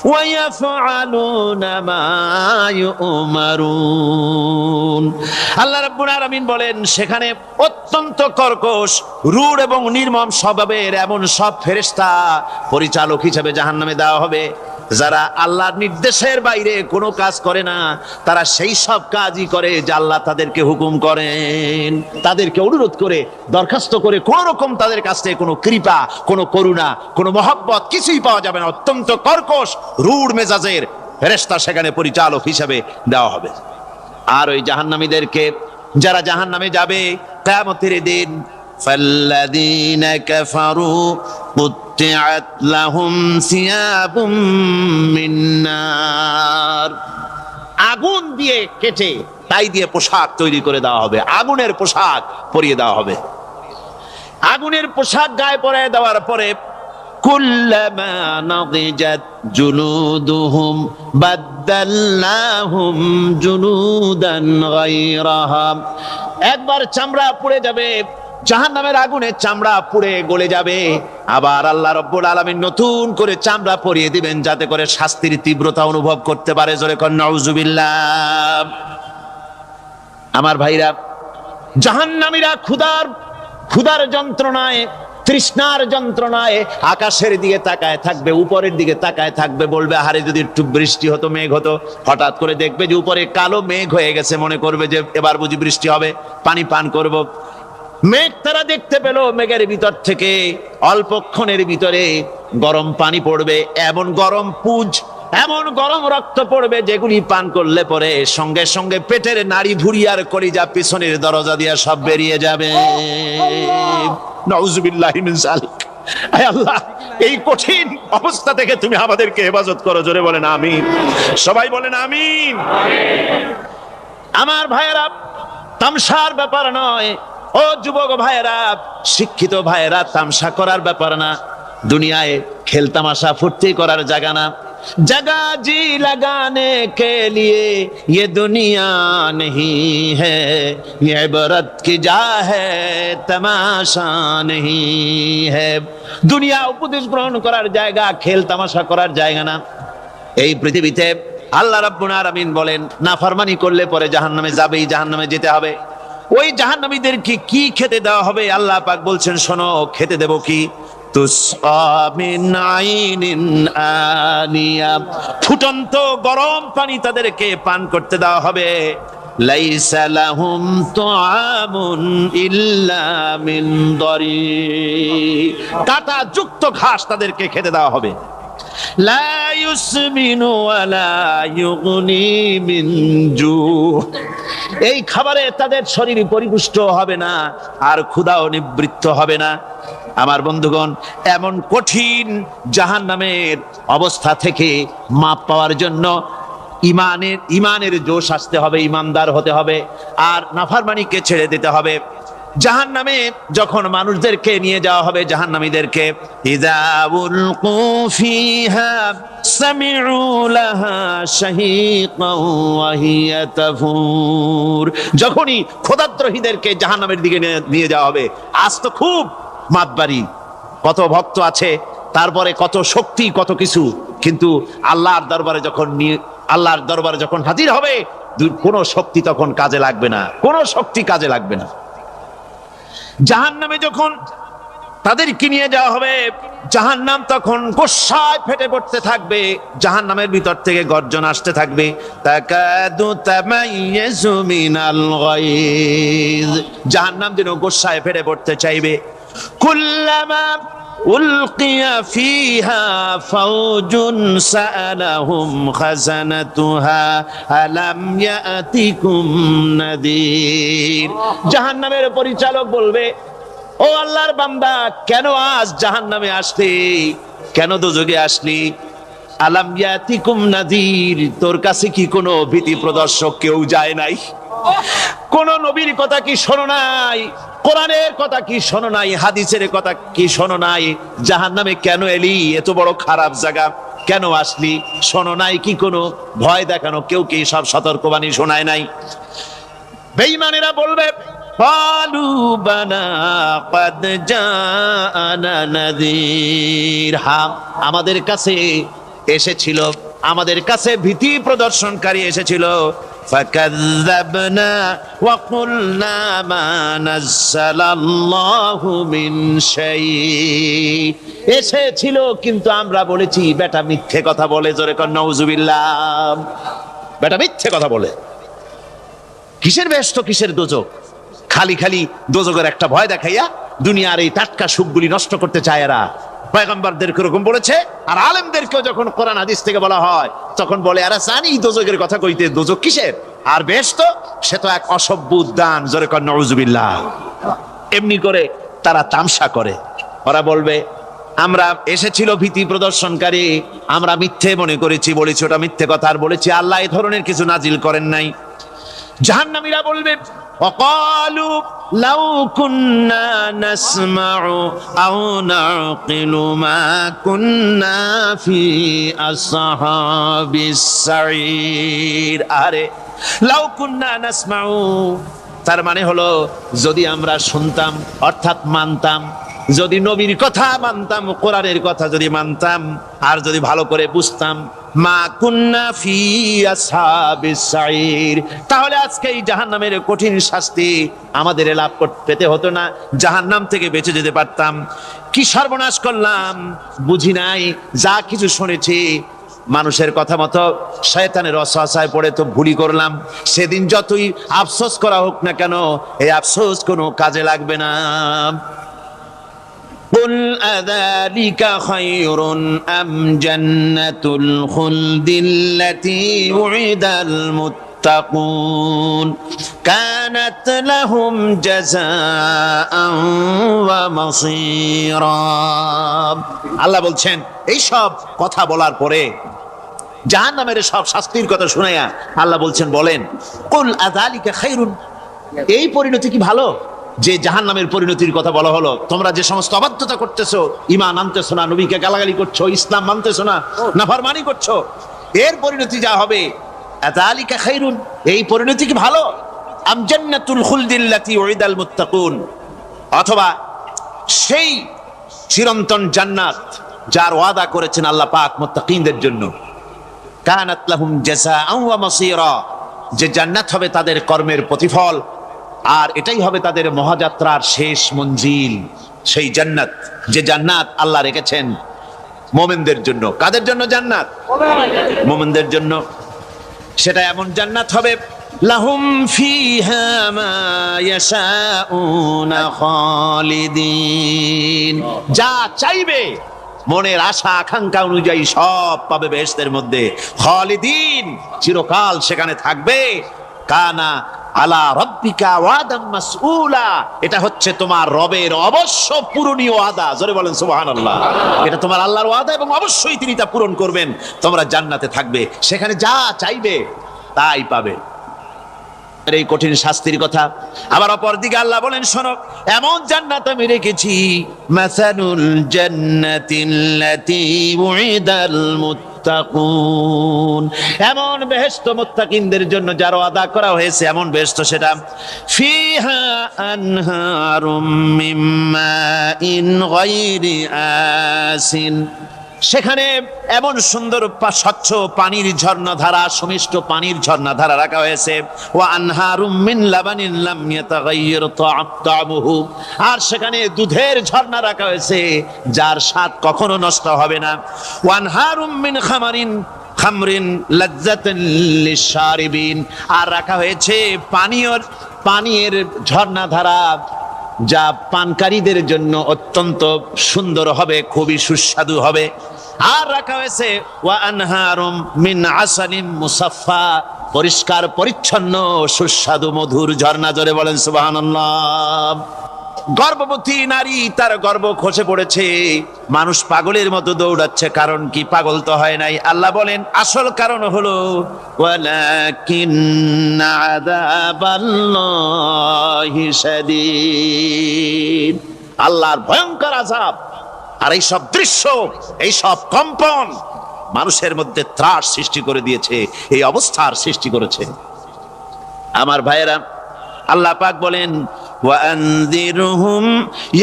ওয়া ইয়াফআলুনা মা ইউমারুন। আল্লাহ রাব্বুল আলামিন বলেন, সেখানে অত্যন্ত কর্কশ, রূঢ় এবং নির্মম স্বভাবের এমন সব ফেরেশতা পরিচালক হিসেবে জাহান্নামে দেওয়া হবে, যারা আল্লাহর নির্দেশের বাইরে কোনো কাজ করে না, তারা সেই সব কাজই করে যা আল্লাহ তাদেরকে হুকুম করেন। তাদেরকে অনুরোধ করে, দরখাস্ত করে কোন রকম তাদের কাছ থেকে কোনো কৃপা, কোনো করুণা, কোনো মহব্বত কিছুই পাওয়া যাবে না। অত্যন্ত কর্কশ, রূঢ় মেজাজের ফেরেশতা সেখানে পরিচালক হিসেবে দেওয়া হবে। আর ওই জাহান্নামীদেরকে, যারা জাহান্নামে যাবে কিয়ামতের দিন, فالذين كفروا قطعت لهم ثياب من نار, আগুন দিয়ে কেটে তাই দিয়ে পোশাক তৈরি করে দেওয়া হবে, আগুনের পোশাক পরিয়ে দেওয়া হবে। আগুনের পোশাক গায়ে পরিয়ে দেওয়ার পরে কুল্লামা নাদিজাত জুলুদুহুম বাদদালনাহুম জুলুদান গায়রাহা। একবার চামড়া পুড়ে যাবে, জাহান্নামের আগুনে চামড়া পুড়ে গলে যাবে, আবার আল্লাহ রাব্বুল আলামিন নতুন করে চামড়া পরিয়ে দিবেন যাতে করে শাস্তির তীব্রতা অনুভব করতে পারে। জোরে কোন নাউজুবিল্লাহ। আমার ভাইরা, জাহান্নামীরা ক্ষুধার যন্ত্রণায়, তৃষ্ণার যন্ত্রণায় আকাশের দিকে তাকায় থাকবে, উপরের দিকে তাকায় থাকবে, বলবে আরে যদি একটু বৃষ্টি হতো, মেঘ হতো। হঠাৎ করে দেখবে যে উপরে কালো মেঘ হয়ে গেছে, মনে করবে যে এবার বুঝি বৃষ্টি হবে, পানি পান করব। মেঘ তারা দেখতে পেল, মেঘের ভিতর থেকে অল্পক্ষণের ভিতরে গরম পানি পড়বে, এমন গরম পুঁজ, এমন গরম রক্ত পড়বে যেগুলি পান করলে পরে সঙ্গে সঙ্গে পেটের নাড়ি ভুঁড়ি আর কলিজা পিছনের দরজা দিয়ে সব বেরিয়ে যাবে। নাউজুবিল্লাহি মিন যালিক। আয় আল্লাহ, এই কঠিন অবস্থা থেকে তুমি আমাদেরকে হেফাজত করো। জোরে বলেন আমিন। সবাই বলেন আমিন। আমার ভাইয়েরা, তামসার ব্যাপার নয়। ও যুবক ভাইয়েরা, শিক্ষিত ভাইয়েরা, তামসা করার ব্যাপার না। দুনিয়ায় খেল তামাশা ফুর্তি করার জায়গা না। जगह जी लगाने के लिए ये दुनिया नहीं है, ये इबरत की जा है तमाशा नहीं है। দুনিয়া উপদেশ গ্রহণ করার জায়গা, খেল তামাশা করার জায়গা না। এই পৃথিবীতে আল্লাহ রাব্বুল আলামিন বলেন, নাফরমানি করলে পরে জাহান্নামে যাবেই, জাহান্নামে যেতে হবে। ওই জাহান্নামীদেরকে কি খেতে দেওয়া হবে? আল্লাহ পাক বলছেন, শোনো, খেতে দেব কি? তুসকা মিন আইনিন আনিয়া, ফুটন্ত গরম পানি তাদেরকে পান করতে দেওয়া হবে। লাইসা লাহুম তুআমুন ইল্লা মিন দরি, কাঁটা যুক্ত ঘাস তাদেরকে খেতে দেওয়া হবে। লা ইউসমিনু ওয়ালা ইউগনি মিন জু, এই খাবারে তাদের শরীর পরিপুষ্ট হবে না, আর ক্ষুধাও নিবৃত্ত হবে না। আমার বন্ধুগণ, এমন কঠিন জাহান্নামের অবস্থা থেকে মাপ পাওয়ার জন্য ইমানের জোশ আসতে হবে, ইমানদার হতে হবে, আর নাফরমানিকে ছেড়ে দিতে হবে। জাহান্নামে যখন মানুষদেরকে নিয়ে যাওয়া হবে, জাহান্নামীদেরকে, ইযা উলকু ফিহা সামিউ লাহা শাহীকান ওয়া হিয়া তাফুর, যখনই খোদাদ্রোহীদেরকে জাহান্নামের দিকে নিয়ে যাওয়া হবে, আজ তো খুব মাতবাড়ি, কত ভক্ত আছে, তারপরে কত শক্তি, কত কিছু, কিন্তু আল্লাহর দরবারে যখন হাজির হবে, কোন শক্তি তখন কাজে লাগবে না, কোন শক্তি কাজে লাগবে না। জাহান্নামে যখন তাদেরকে নিয়ে যাওয়া হবে, জাহান্নাম তখন গোসায় ফেটে পড়তে থাকবে, জাহান্নামের ভিতর থেকে গর্জন আসতে থাকবে, তাকাদু তামাইয়াজু মিনাল গায়জ, জাহান্নাম যেন গোসায় ফেটে পড়তে চাইবে। কুল্লামা উলকিয়া ফিহা ফাওজুন সাআলাহুম খাজানাতুহা আলাম ইয়াতিকুম নাদির, জাহান্নামের পরিচালক বলবে, ও আল্লাহর বান্দা, কেন আজ জাহান্নামে আসলি, কেন দোজখে আসলি? আলাম ইয়াতিকুম নাদির, তোর কাছে কি কোনো ভীতি প্রদর্শক কেউ যায় নাই? কোন নবীর কথা কি শোনো নাই? কোরআনের কথা কি শোনো নাই? হাদিসের কথা কি শোনো নাই? জাহান্নামে কেন এলি? এত বড় খারাপ জায়গা কেন আসলি? শোনো নাই কি? কোনো ভয় দেখানো কেউ কি সব সতর্কবাণী শোনায় নাই? বেঈমানেরা বলবে, ক্বালু বালা ক্বাদ জাআনা নাযীর, হ্যাঁ, আমাদের কাছে এসেছিল, আমাদের কাছে ভীতি প্রদর্শনকারী এসেছিল। ফাকাযযাবনা ওয়া কুলনা মা নাযালাল্লাহু মিন শাই, এসেছিল কিন্তু আমরা বলেছি বেটা মিথ্যে কথা বলে। জোরে কর নাউজুবিল্লাহ। বেটা মিথ্যে কথা বলে। কিসের বেহেশত, কিসের দোজখ? খালি খালি দোজখের একটা ভয় দেখাইয়া দুনিয়ার এই টাটকা সুখগুলি নষ্ট করতে চায় এরা। পয়গম্বরদেরকে এরকম বলেছে, আর আলেমদেরকেও যখন কোরআন হাদিস থেকে বলা হয় তখন বলে, এরা জানি দোজখের কথা কইতে, দোজখ কিসের? আর বেহেশত সে তো এক অসভ্য উদ্যান। জোরে কর নাউজুবিল্লাহ। এমনি করে তারা তামসা করে। ওরা বলবে, আমরা এসেছিল ভীতি প্রদর্শনকারী, আমরা মিথ্যে মনে করেছি, বলেছি ওটা মিথ্যে কথা, আর বলেছি আল্লাহ এই ধরনের কিছু নাজিল করেন নাই। জাহান্নামীরা বলবে, وقالوا لو كنا نسمع أو نعقل ما كنا في أصحاب السعير আরে লাউ কুন্না নাসমাউ, তার মানে হলো যদি আমরা শুনতাম অর্থাৎ মানতাম, যদি নবীর কথা মানতাম, কোরআনের কথা যদি মানতাম, আর যদি ভালো করে বুঝতাম, মা কুন্না ফি আসহাবিস সাইর, তাহলে আজকে এই জাহান্নামের কঠিন শাস্তি আমাদের লাভ পেতে হতো না, জাহান্নাম থেকে বেঁচে যেতে পারতাম। কি সর্বনাশ করলাম, বুঝি নাই, যা কিছু শুনেছি মানুষের কথা মতো শয়তানের ওয়াসওয়াসায় পড়ে তো ভুলই করলাম। সেদিন যতই আফসোস করা হোক না কেন, এই আফসোস কোনো কাজে লাগবে না। قل أذلك خير أم جنة الخلد التي وعد المتقون كانت لهم جزاء ومصيرا। আল্লাহ বলছেন এই সব কথা বলার পরে, জাহান্নামের সব শাস্তির কথা শুনাইয়া আল্লাহ বলছেন, বলেন কুল আযালিকা খায়রুন, এই পরিণতি কি ভালো যে জাহান্নামের পরিণতির কথা বলা হলো? তোমরা যে সমস্ত অবাধ্যতা করতেছো, ঈমান আনতেছো না, নবীকে গালাগালি করছো, ইসলাম মানতেছো না, নাফরমানি করছো, এর পরিণতি যা হবে, আযালিকা খায়রুন, এই পরিণতি কি ভালো? আম জান্নাতুল খুলদিল্লাতী উইদাল মুত্তাকুন, অথবা সেই চিরন্তন জান্নাত যার ওয়াদা করেছেন আল্লাহ পাক মুত্তাকিনদের জন্য, কানাত লাহুম জাযাআন ওয়া মাসীরা, যে জান্নাত হবে তাদের কর্মের প্রতিফল, আর এটাই হবে তাদের মহাযাত্রার শেষ মঞ্জিল। সেই জান্নাত, যে জান্নাত আল্লাহ রেখেছেন মুমিনদের জন্য। কাদের জন্য জান্নাত? মুমিনদের জন্য। সেটা এমন জান্নাত হবে, লাহুম ফিহা মা ইয়াশাউনা খালিদিন, যা চাইবে মনের আশা আকাঙ্ক্ষা অনুযায়ী সব পাবে বেহেশতের মধ্যে। খালিদিন, চিরকাল সেখানে থাকবে। কানা আলা রাব্বিকা ওয়াদাম মাসউলা, এটা হচ্ছে তোমার রবের অবশ্য পূরণীয় ওয়াদা। জোরে বলেন সুবহানাল্লাহ। এটা তোমার আল্লাহর ওয়াদা এবং অবশ্যই তিনি তা পূরণ করবেন। তোমরা জান্নাতে থাকবে, সেখানে যা চাইবে তাই পাবে। এই কঠিন শাস্তির কথা আবার অপর দিকে আল্লাহ বলেন, শোনো, এমন জান্নাত আমি রেখেছি, মাসালুল জান্নাতিল্লাতী উইদাল মুত্তাকুন, এমন বেহেশত মুত্তাকিনদের জন্য যার ওয়াদা করা হয়েছে, এমন বেহেশত সেটা, ফিহা আনহারুম মিন মাইন গায়রি আসিন, সেখানে এমন সুন্দর স্বচ্ছ পানির ঝর্ণাধারা, সুমিষ্ট পানির ঝর্ণাধারা রাখা হয়েছে। ওয়া আনহারুম মিন লাবানিন লাম ইয়াতাগায়্যার তা'আমুহু, আর সেখানে দুধের ঝর্ণা রাখা হয়েছে যার স্বাদ কখনো নষ্ট হবে না। ওয়া আনহারুম মিন খামরিন লাজ্জাতান লিশ-শারিবিন, আর রাখা হয়েছে পানীয়ের ঝর্ণাধারা যা পানকারীদের জন্য অত্যন্ত সুন্দর হবে, খুবই সুস্বাদু হবে। আর রাখা হয়েছে ওয়া আনহারুম মিন আসালিম মুসাফফা, পরিষ্কার পরিচ্ছন্ন সুস্বাদু মধুর ঝর্ণা। জোরে বলেন সুবহানাল্লাহ। গর্ভবতী নারী, তার গর্ভ খসে পড়েছে, মানুষ পাগলের মতো দৌড়াচ্ছে, কারণ কি? পাগল তো হয় নাই। আল্লাহ বলেন আসল কারণ হলো ওয়ালাকিন্না আযাবাল্লাহি শাদীদ, আল্লাহর ভয়ঙ্কর আযাব। আর এই সব দৃশ্য, এই সব কম্পন মানুষের মধ্যে ত্রাস সৃষ্টি করে দিয়েছে, এই অবস্থার সৃষ্টি করেছে। আমার ভাইয়েরা, আল্লাহ পাক বলেন وأنذرهم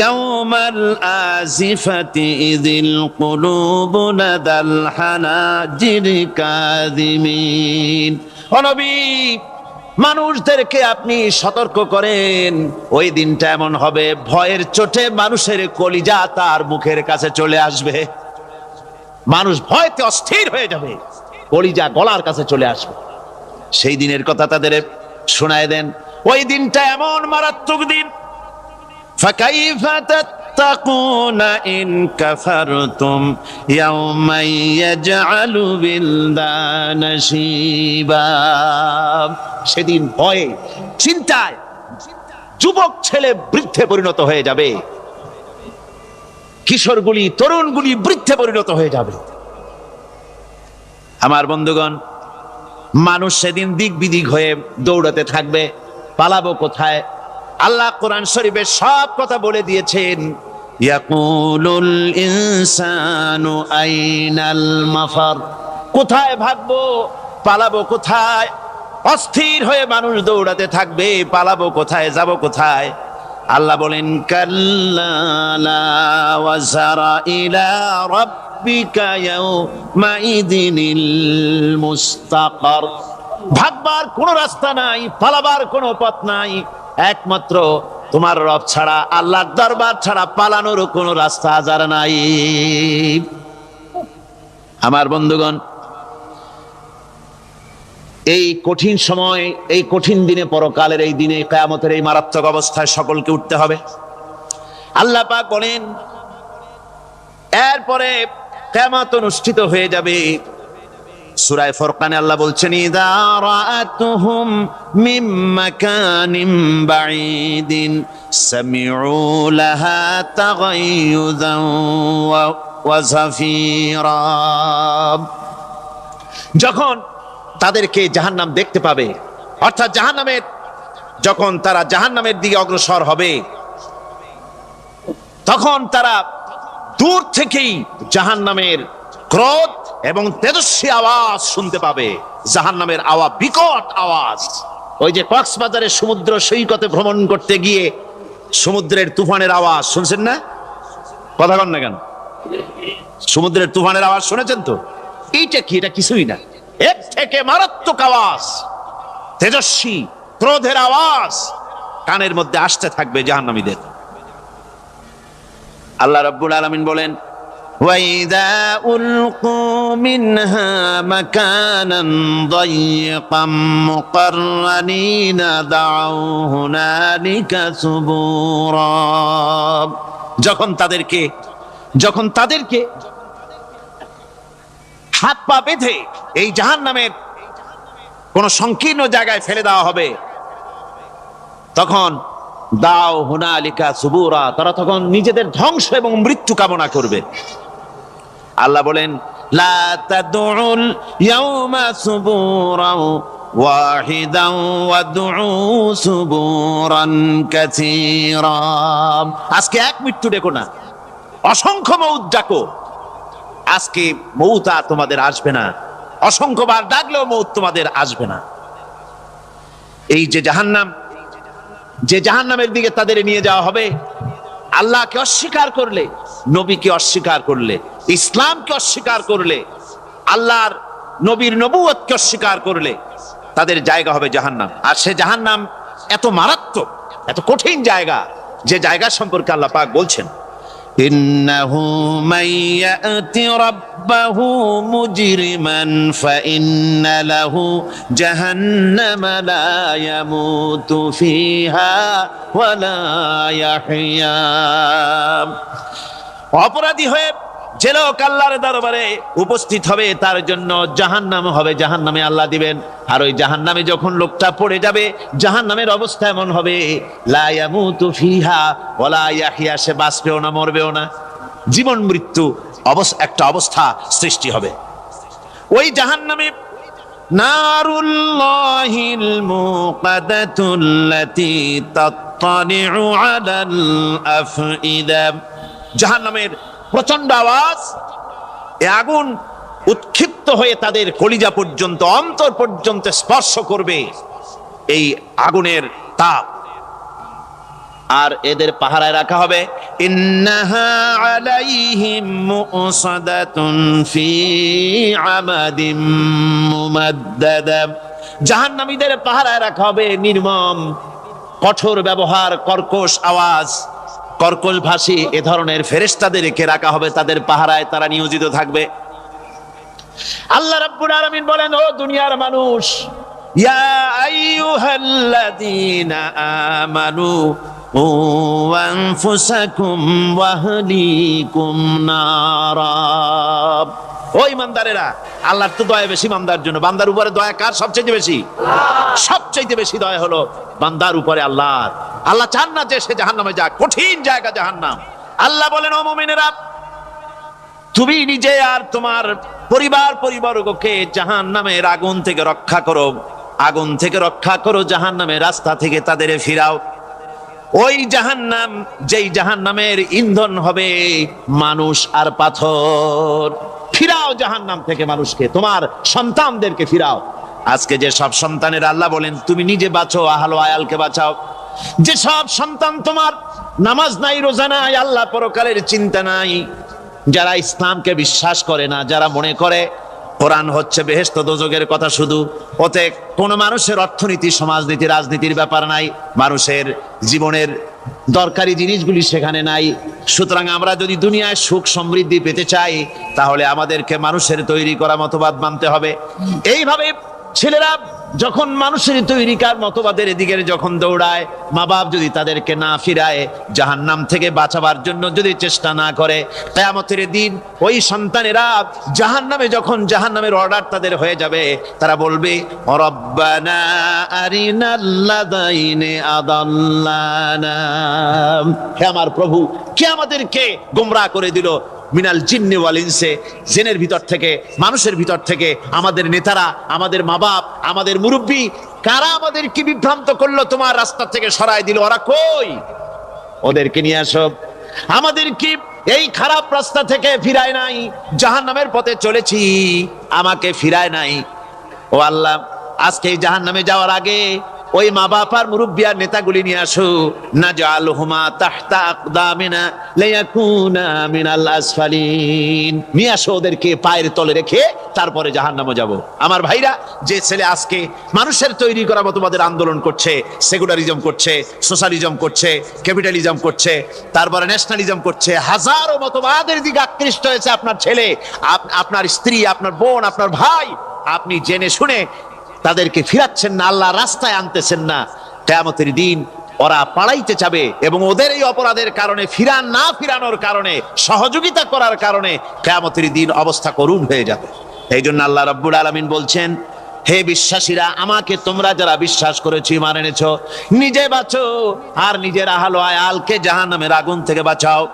يوم الآزفة إذ القلوب لدى الحناجر كاظمين। ও নবী, মানুষদেরকে আপনি সতর্ক করেন, ওই দিনটা এমন হবে, ভয়ের চোটে মানুষের কলিজা তার মুখের কাছে চলে আসবে। মানুষ ভয়তে অস্থির হয়ে যাবে, কলিজা গলার কাছে চলে আসবে। সেই দিনের কথা তাদের শোনায় দেন। ওই দিনটা এমন মারাত্মক দিন, ফাকাইফা তাত্তাকুনা ইন কাফারতুম ইয়াওমা ইয়াজআলু বিলদানা শিবা। সেদিন ভয়ে চিন্তায় যুবক ছেলে বৃদ্ধে পরিণত হয়ে যাবে, কিশোরগুলি তরুণগুলি বৃদ্ধে পরিণত হয়ে যাবে। আমার বন্ধুগণ, মানুষ সেদিন দিক বিদিক হয়ে দৌড়াতে থাকবে, পালাবো কোথায়? আল্লাহ কোরআন শরীফে সব কথা বলে দিয়েছেন। ইয়াকুলুল ইনসানু আইনাল মাফার, কোথায় ভাগবো, পালাবো কোথায়? অস্থির হয়ে মানুষ দৌড়াতে থাকবে, পালাবো কোথায়, যাব কোথায়? আল্লাহ বলেন কাল্লা লা ওয়াজারা ইলা রাব্বিকা ইয়াউমাইদিনিল মুস্তাকার, ভাগবার কোনো রাস্তা নাই, পালাবার কোনো পথ নাই, একমাত্র তোমার রব ছাড়া, আল্লাহর দরবার ছাড়া পালানোর কোনো রাস্তা আজার নাই। আমার বন্ধুগণ, এই কঠিন সময়, এই কঠিন দিনে, পরকালের এই দিনে, কিয়ামতের এই মারাত্মক অবস্থায় সকলকে উঠতে হবে। আল্লাহ পাক বলেন এরপরে কিয়ামত অনুষ্ঠিত হয়ে যাবে। সূরা ফুরকানে আল্লাহ বলছেন ইযা রাআতুহুম মিন মাকানিন বাঈদিন সামিউ লাহা তাগায়ুযান ওয়া যাফীরা, যখন তাদেরকে জাহান্নাম দেখতে পাবে, অর্থাৎ জাহান্নামের, যখন তারা জাহান্নামের দিকে অগ্রসর হবে, তখন তারা দূর থেকেই জাহান্নামের ক্রোধ এবং তেজস্বী আওয়াজ শুনতে পাবে। জাহান্নামের আওয়াজ, বিকট আওয়াজ। ওই যে কক্সবাজারের সমুদ্র সৈকতে ভ্রমণ করতে গিয়ে সমুদ্রের তুফানের আওয়াজ শুনছেন না? কথা কন না কেন? সমুদ্রের তুফানের আওয়াজ শুনেছেন তো? এইটা কি? এটা কিছুই না, এর থেকে মারাত্মক আওয়াজ, তেজস্বী ক্রোধের আওয়াজ কানের মধ্যে আসতে থাকবে জাহান্নামীদের। আল্লাহ রাব্বুল আলামিন বলেন ওয়াইদা উলকু মিনহা মাকানান দায়িকাম মুকাররানিনা দাউ হুনালিকা সুবুরা, যখন তাদেরকে হাত পা বেঁধে এই জাহান্নামের কোন সংকীর্ণ জায়গায় ফেলে দেওয়া হবে, তখন দাও হুনালিকা সুবুরা, তারা তখন নিজেদের ধ্বংস এবং মৃত্যু কামনা করবে। আল্লাহ বলেন লা তাদউল ইয়াউমা সুবুরান ওয়াহিদান ওয়াদউ সুবুরান কাসীরা, আজকে এক মৃত্যু ডেকো না, অসংখ্য মউত ডাকো। আজকে মউত আর তোমাদের আসবে না, অসংখ্যবার ডাকলেও মউত তোমাদের আসবে না। এই যে জাহান্নামের দিকে তাদের নিয়ে যাওয়া হবে, আল্লাহকে অস্বীকার করলে, নবীকে অস্বীকার করলে, ইসলামকে অস্বীকার করলে, আল্লাহর নবীর নবুয়তকে অস্বীকার করলে তাদের জায়গা হবে জাহান্নাম। আর সে জাহান্নাম এত মারাত্মক, এত কঠিন জায়গা, যে জায়গা সম্পর্কে আল্লাহ পাক বলছেন ইন্নাহু মাইয়াতি রাব্বাহু মুজরিমান ফাইন্না লাহু জাহান্নামা লা ইয়ামুতু ফিহা ওয়া লা ইয়াহইয়া, অপরাধী হয়ে যে লোক আল্লাহর দরবারে উপস্থিত হবে তার জন্য জাহান্নাম হবে, জাহান্নামে আল্লাহ দিবেন। আর ওই জাহান্নামে যখন লোকটা পড়ে যাবে, জাহান্নামের অবস্থা এমন হবে লা ইয়ামুতু ফিহা ওয়া লা ইয়াহইয়া, সে বাঁচবেও না মরবেও না, জীবন মৃত্যু একটা অবস্থা সৃষ্টি হবে। ওই জাহান্নামে নারুল্লাহিল মুকাদাতুল্লাতী তাত্তালিউ আলাল আফইদা, জাহান্নামের প্রচন্ড আওয়াজ, এ আগুন উৎক্ষিপ্ত হয়ে তাদের কলিজা পর্যন্ত, অন্তর পর্যন্ত স্পর্শ করবে এই আগুনের তাপ। আর এদের পাহারায় রাখা হবে ইন্নাহা আলাইহিম মুসাদাতুন ফি আমাদিম মুমাদ্দাদা, জাহান্নামীদের পাহারায় রাখা হবে নির্মম, কঠোর ব্যবহার, কর্কশ আওয়াজ, কর্কশ ভাষী এ ধরনের ফেরেশতাদেরকে রাখা হবে তাদের পাহারায়, তারা নিয়োজিত থাকবে। আল্লাহ রাব্বুল আলামিন বলেন ও দুনিয়ার মানুষ, ইয়া আইয়ুহাল্লাযীনা আমানু ও আনফুসাকুম ওয়া আহলিকুম নারা, ও ইমানদারেরা, আল্লাহর তো দয়া বেশি বান্দার জন্য। বান্দার উপরে দয়া কার সবচেয়ে বেশি? সবচেয়ে বেশি দয়া হলো বান্দার উপরে আল্লাহর। আল্লাহ চান না যে সে জাহান্নামে যাক, কঠিন জায়গা জাহান্নাম। আল্লাহ বলেন ও মুমিনেরা, তুমি নিজে আর তোমার পরিবারবর্গকে জাহান্নামের আগুন থেকে রক্ষা করো। আগুন থেকে রক্ষা করো, জাহান্নামের রাস্তা থেকে তাদের ফিরাও। ওই জাহান্নাম, যেই জাহান্নামের ইন্ধন হবে মানুষ আর পাথর। ফিরাও জাহান্নাম থেকে মানুষকে, তোমার সন্তানদেরকে ফিরাও। আজকে যে সব সন্তানের আল্লাহ বলেন তুমি নিজে বাঁচো, আহলো আয়ালকে বাঁচাও। যে সব সন্তান তোমার নামাজ নাই, রোজা নাই, আল্লাহ পরকালের চিন্তা নাই, যারা ইসলামকে বিশ্বাস করে না, যারা মনে করে কোরআন হচ্ছে বেহেশত দোজখের কথা শুধু, ওতে কোন মানুষের অর্থনীতি, সমাজনীতি, রাজনীতির ব্যাপার নাই, মানুষের জীবনের দরকারি জিনিসগুলি সেখানে নাই। সুতরাং আমরা যদি দুনিয়ায় সুখ সমৃদ্ধি পেতে চাই, তাহলে আমাদেরকে মানুষের তৈরি করা মতবাদ মানতে হবে। এইভাবে ছেলেরা যখন মানুষের তৈরিকার মতবাদের দিকে যখন দৌড়ায়, মা বাপ যদি তাদেরকে না ফিরায়, জাহান্নাম থেকে বাঁচাবার জন্য যদি চেষ্টা না করে, কিয়ামতের দিন ওই সন্তানেরা জাহান্নামে, যখন জাহান্নামের অর্ডার তাদের হয়ে যাবে, তারা বলবে রব্বানা আরিনাল্লাযাইনি আদাল্লানা, হে আমার প্রভু, কে আমাদেরকে গোমরাহ করে দিল, মিনাল জিন্নি ওয়াল ইনসে, জিনের ভিতর থেকে, মানুষের ভিতর থেকে, আমাদের নেতারা, আমাদের মা বাপ, আমাদের মুরব্বী, কারা আমাদেরকে বিভ্রান্ত করলো, তোমার রাস্তা থেকে সরাই দিল, ওরা কই? ওদেরকে নিয়ে আসো। আমাদেরকে এই খারাপ রাস্তা থেকে ফিরায় নাই, জাহান্নামের পথে চলেছি, আমাকে ফিরায় নাই। ও আল্লাহ, আজকে এই জাহান্নামে যাওয়ার আগে ওই মা বাপ আর মুরব্বী আর নেতাগুলি নিয়ে আসো। নাজআলহুমা তাহতা আকদামিনা লিয়াকুনা মিনাল আসফালিন, নিয়ে আসো ওদেরকে পায়ের তলে রেখে, তারপরে জাহান্নামে যাব। আমার ভাইরা, যে ছেলে আজকে মানুষের তৈরি করা মতবাদের আন্দোলন করছে, সেকুলারিজম করছে, সোশ্যালিজম করছে, ক্যাপিটালিজম করছে, তারপরে ন্যাশনালিজম করছে, হাজারো মতবাদের দিকে আকৃষ্ট হয়েছে আপনার ছেলে, আপনার স্ত্রী, আপনার বোন, আপনার ভাই, আপনি জেনে শুনে তাদেরকে ফিরাচ্ছেন না, আল্লাহ রাস্তায় আনতেছেন না। কিয়ামতের দিন ওরা পালাইতে যাবে, এবং ওদের এই অপরাধের কারণে, ফিরানোর কারণে, সহযোগিতা করার কারণে কিয়ামতের দিন অবস্থা করুণ হয়ে যাবে। এই জন্য আল্লাহ রাব্বুল আলামিন বলছেন, হে বিশ্বাসীরা, আমাকে তোমরা যারা বিশ্বাস করেছো, ঈমান এনেছো, নিজে বাঁচো আর নিজের আহলো আয়ালকে জাহান্নামের আগুন থেকে বাঁচাও।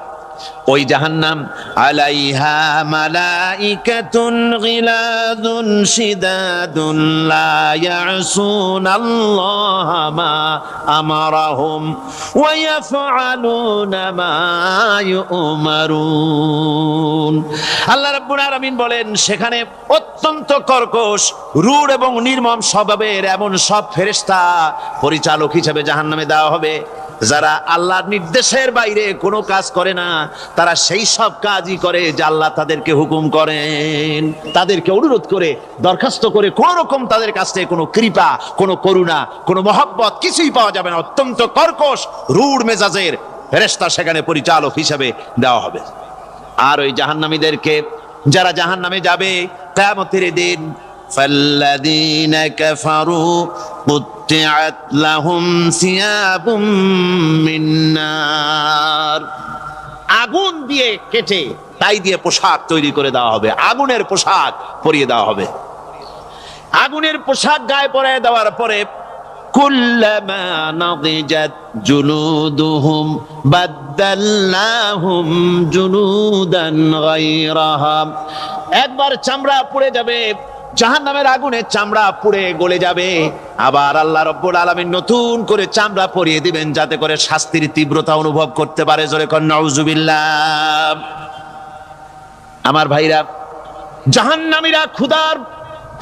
ওই জাহান্নাম আলাইহা মালাইকাতুন গিলাদুন শিদাদুন লা ইয়াসুনাল্লাহা মা আমারাহুম ওয়া ইয়াফআলুনা মা ইউমারুন। আল্লাহ রাব্বুল আলামিন বলেন, সেখানে অত্যন্ত কর্কশ, রূঢ় এবং নির্মম স্বভাবের এমন সব ফেরেশতা পরিচালক হিসেবে জাহান্নামে দেওয়া হবে, যারা আল্লাহর নির্দেশের বাইরে কোনো কাজ করে না, তারা সেই সব কাজই করে যা আল্লাহ তাদেরকে হুকুম করেন। তাদেরকে অনুরোধ করে, দরখাস্ত করে কোন রকম তাদের কাছ থেকে কোনো কৃপা, কোনো করুণা, কোনো মহব্বত কিছুই পাওয়া যাবে না। অত্যন্ত কর্কশ, রূঢ় মেজাজের ফেরেশতা সেখানে পরিচালক হিসেবে দেওয়া হবে। আর ওই জাহান্নামীদেরকে, যারা জাহান্নামে যাবে কিয়ামতের দিন, فالذين كفروا قطعت لهم ثياب من نار, আগুন দিয়ে কেটে তাই দিয়ে পোশাক তৈরি করে দেওয়া হবে, আগুনের পোশাক পরিয়ে দেওয়া হবে। আগুনের পোশাক গায়ে পরিয়ে দেওয়ার পরে কুল্লামা নাদিজাত জুলুদুহুম বাদদালনাহুম জুলুদান গায়রাহা, একবার চামড়া পুড়ে যাবে, জাহান্নামের আগুনে চামড়া পুড়ে গলে যাবে, আবার আল্লাহ রাব্বুল আলামিন নতুন করে চামড়া পরিয়ে দিবেন, যাতে করে শাস্তির তীব্রতা অনুভব করতে পারে। জোরে কোন নাউজুবিল্লাহ। আমার ভাইরা, জাহান্নামীরা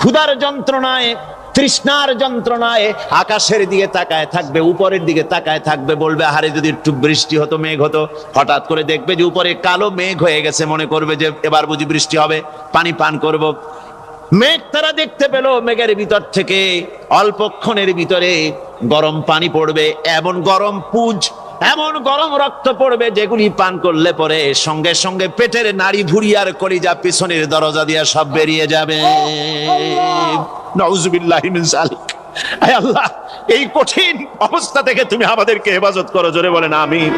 ক্ষুধার যন্ত্রণায়, তৃষ্ণার যন্ত্রণায় আকাশের দিকে তাকায় থাকবে, উপরের দিকে তাকায় থাকবে, বলবে আহারে যদি একটু বৃষ্টি হতো, মেঘ হতো। হঠাৎ করে দেখবে যে উপরে কালো মেঘ হয়ে গেছে, মনে করবে যে এবার বুঝি বৃষ্টি হবে, পানি পান করব। মেঘ তারা দেখতে পেল, মেঘের ভিতর থেকে অল্পক্ষণের ভিতরে গরম পানি পড়বে, এমন গরম পুঁজ, এমন গরম রক্ত পড়বে, যেগুলি পান করলে পরে সঙ্গে সঙ্গে পেটের নাড়ি, ভুঁড়ি আর কলিজা পিছনের দরজা দিয়ে সব বেরিয়ে যাবে। নাউজুবিল্লাহি মিন যালিক। আয় আল্লাহ, এই কঠিন অবস্থা থেকে তুমি আমাদেরকে হেফাজত করো। জোরে বলেন আমিন।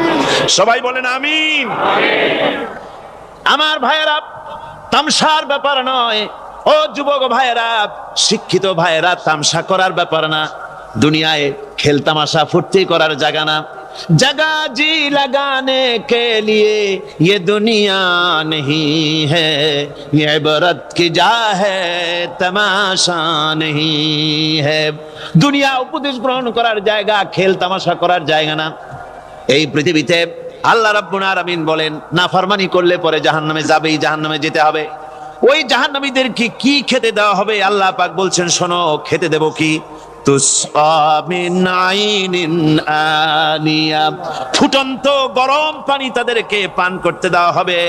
সবাই বলেন আমিন। আমার ভাইয়েরা, তামসার ব্যাপার নয়। ও যুবক ভাইয়েরা, শিক্ষিত ভাইয়েরা, তামসা করার ব্যাপার না। দুনিয়ায় খেলতামাশা ফুর্তি করার জায়গা না। जगह जी लगाने के लिए ये दुनिया नहीं है, ये इबरत की जा है तमाशा नहीं है। দুনিয়া উপদেশ গ্রহণ করার জায়গা, খেল তামাশা করার জায়গা না। এই পৃথিবীতে আল্লাহ রাব্বুল আলামিন বলেন নাফরমানি করলে পরে জাহান্নামে যাবেই, জাহান্নামে যেতে হবে। ওই জাহান্নামীদেরকে কি খেতে দেওয়া হবে? আল্লাহ পাক বলছেন শোনো, খেতে দেব কি? তুসকা মিন আইনিন আনিয়া, ফুটন্ত গরম পানি তাদেরকে পান করতে দেওয়া হবে।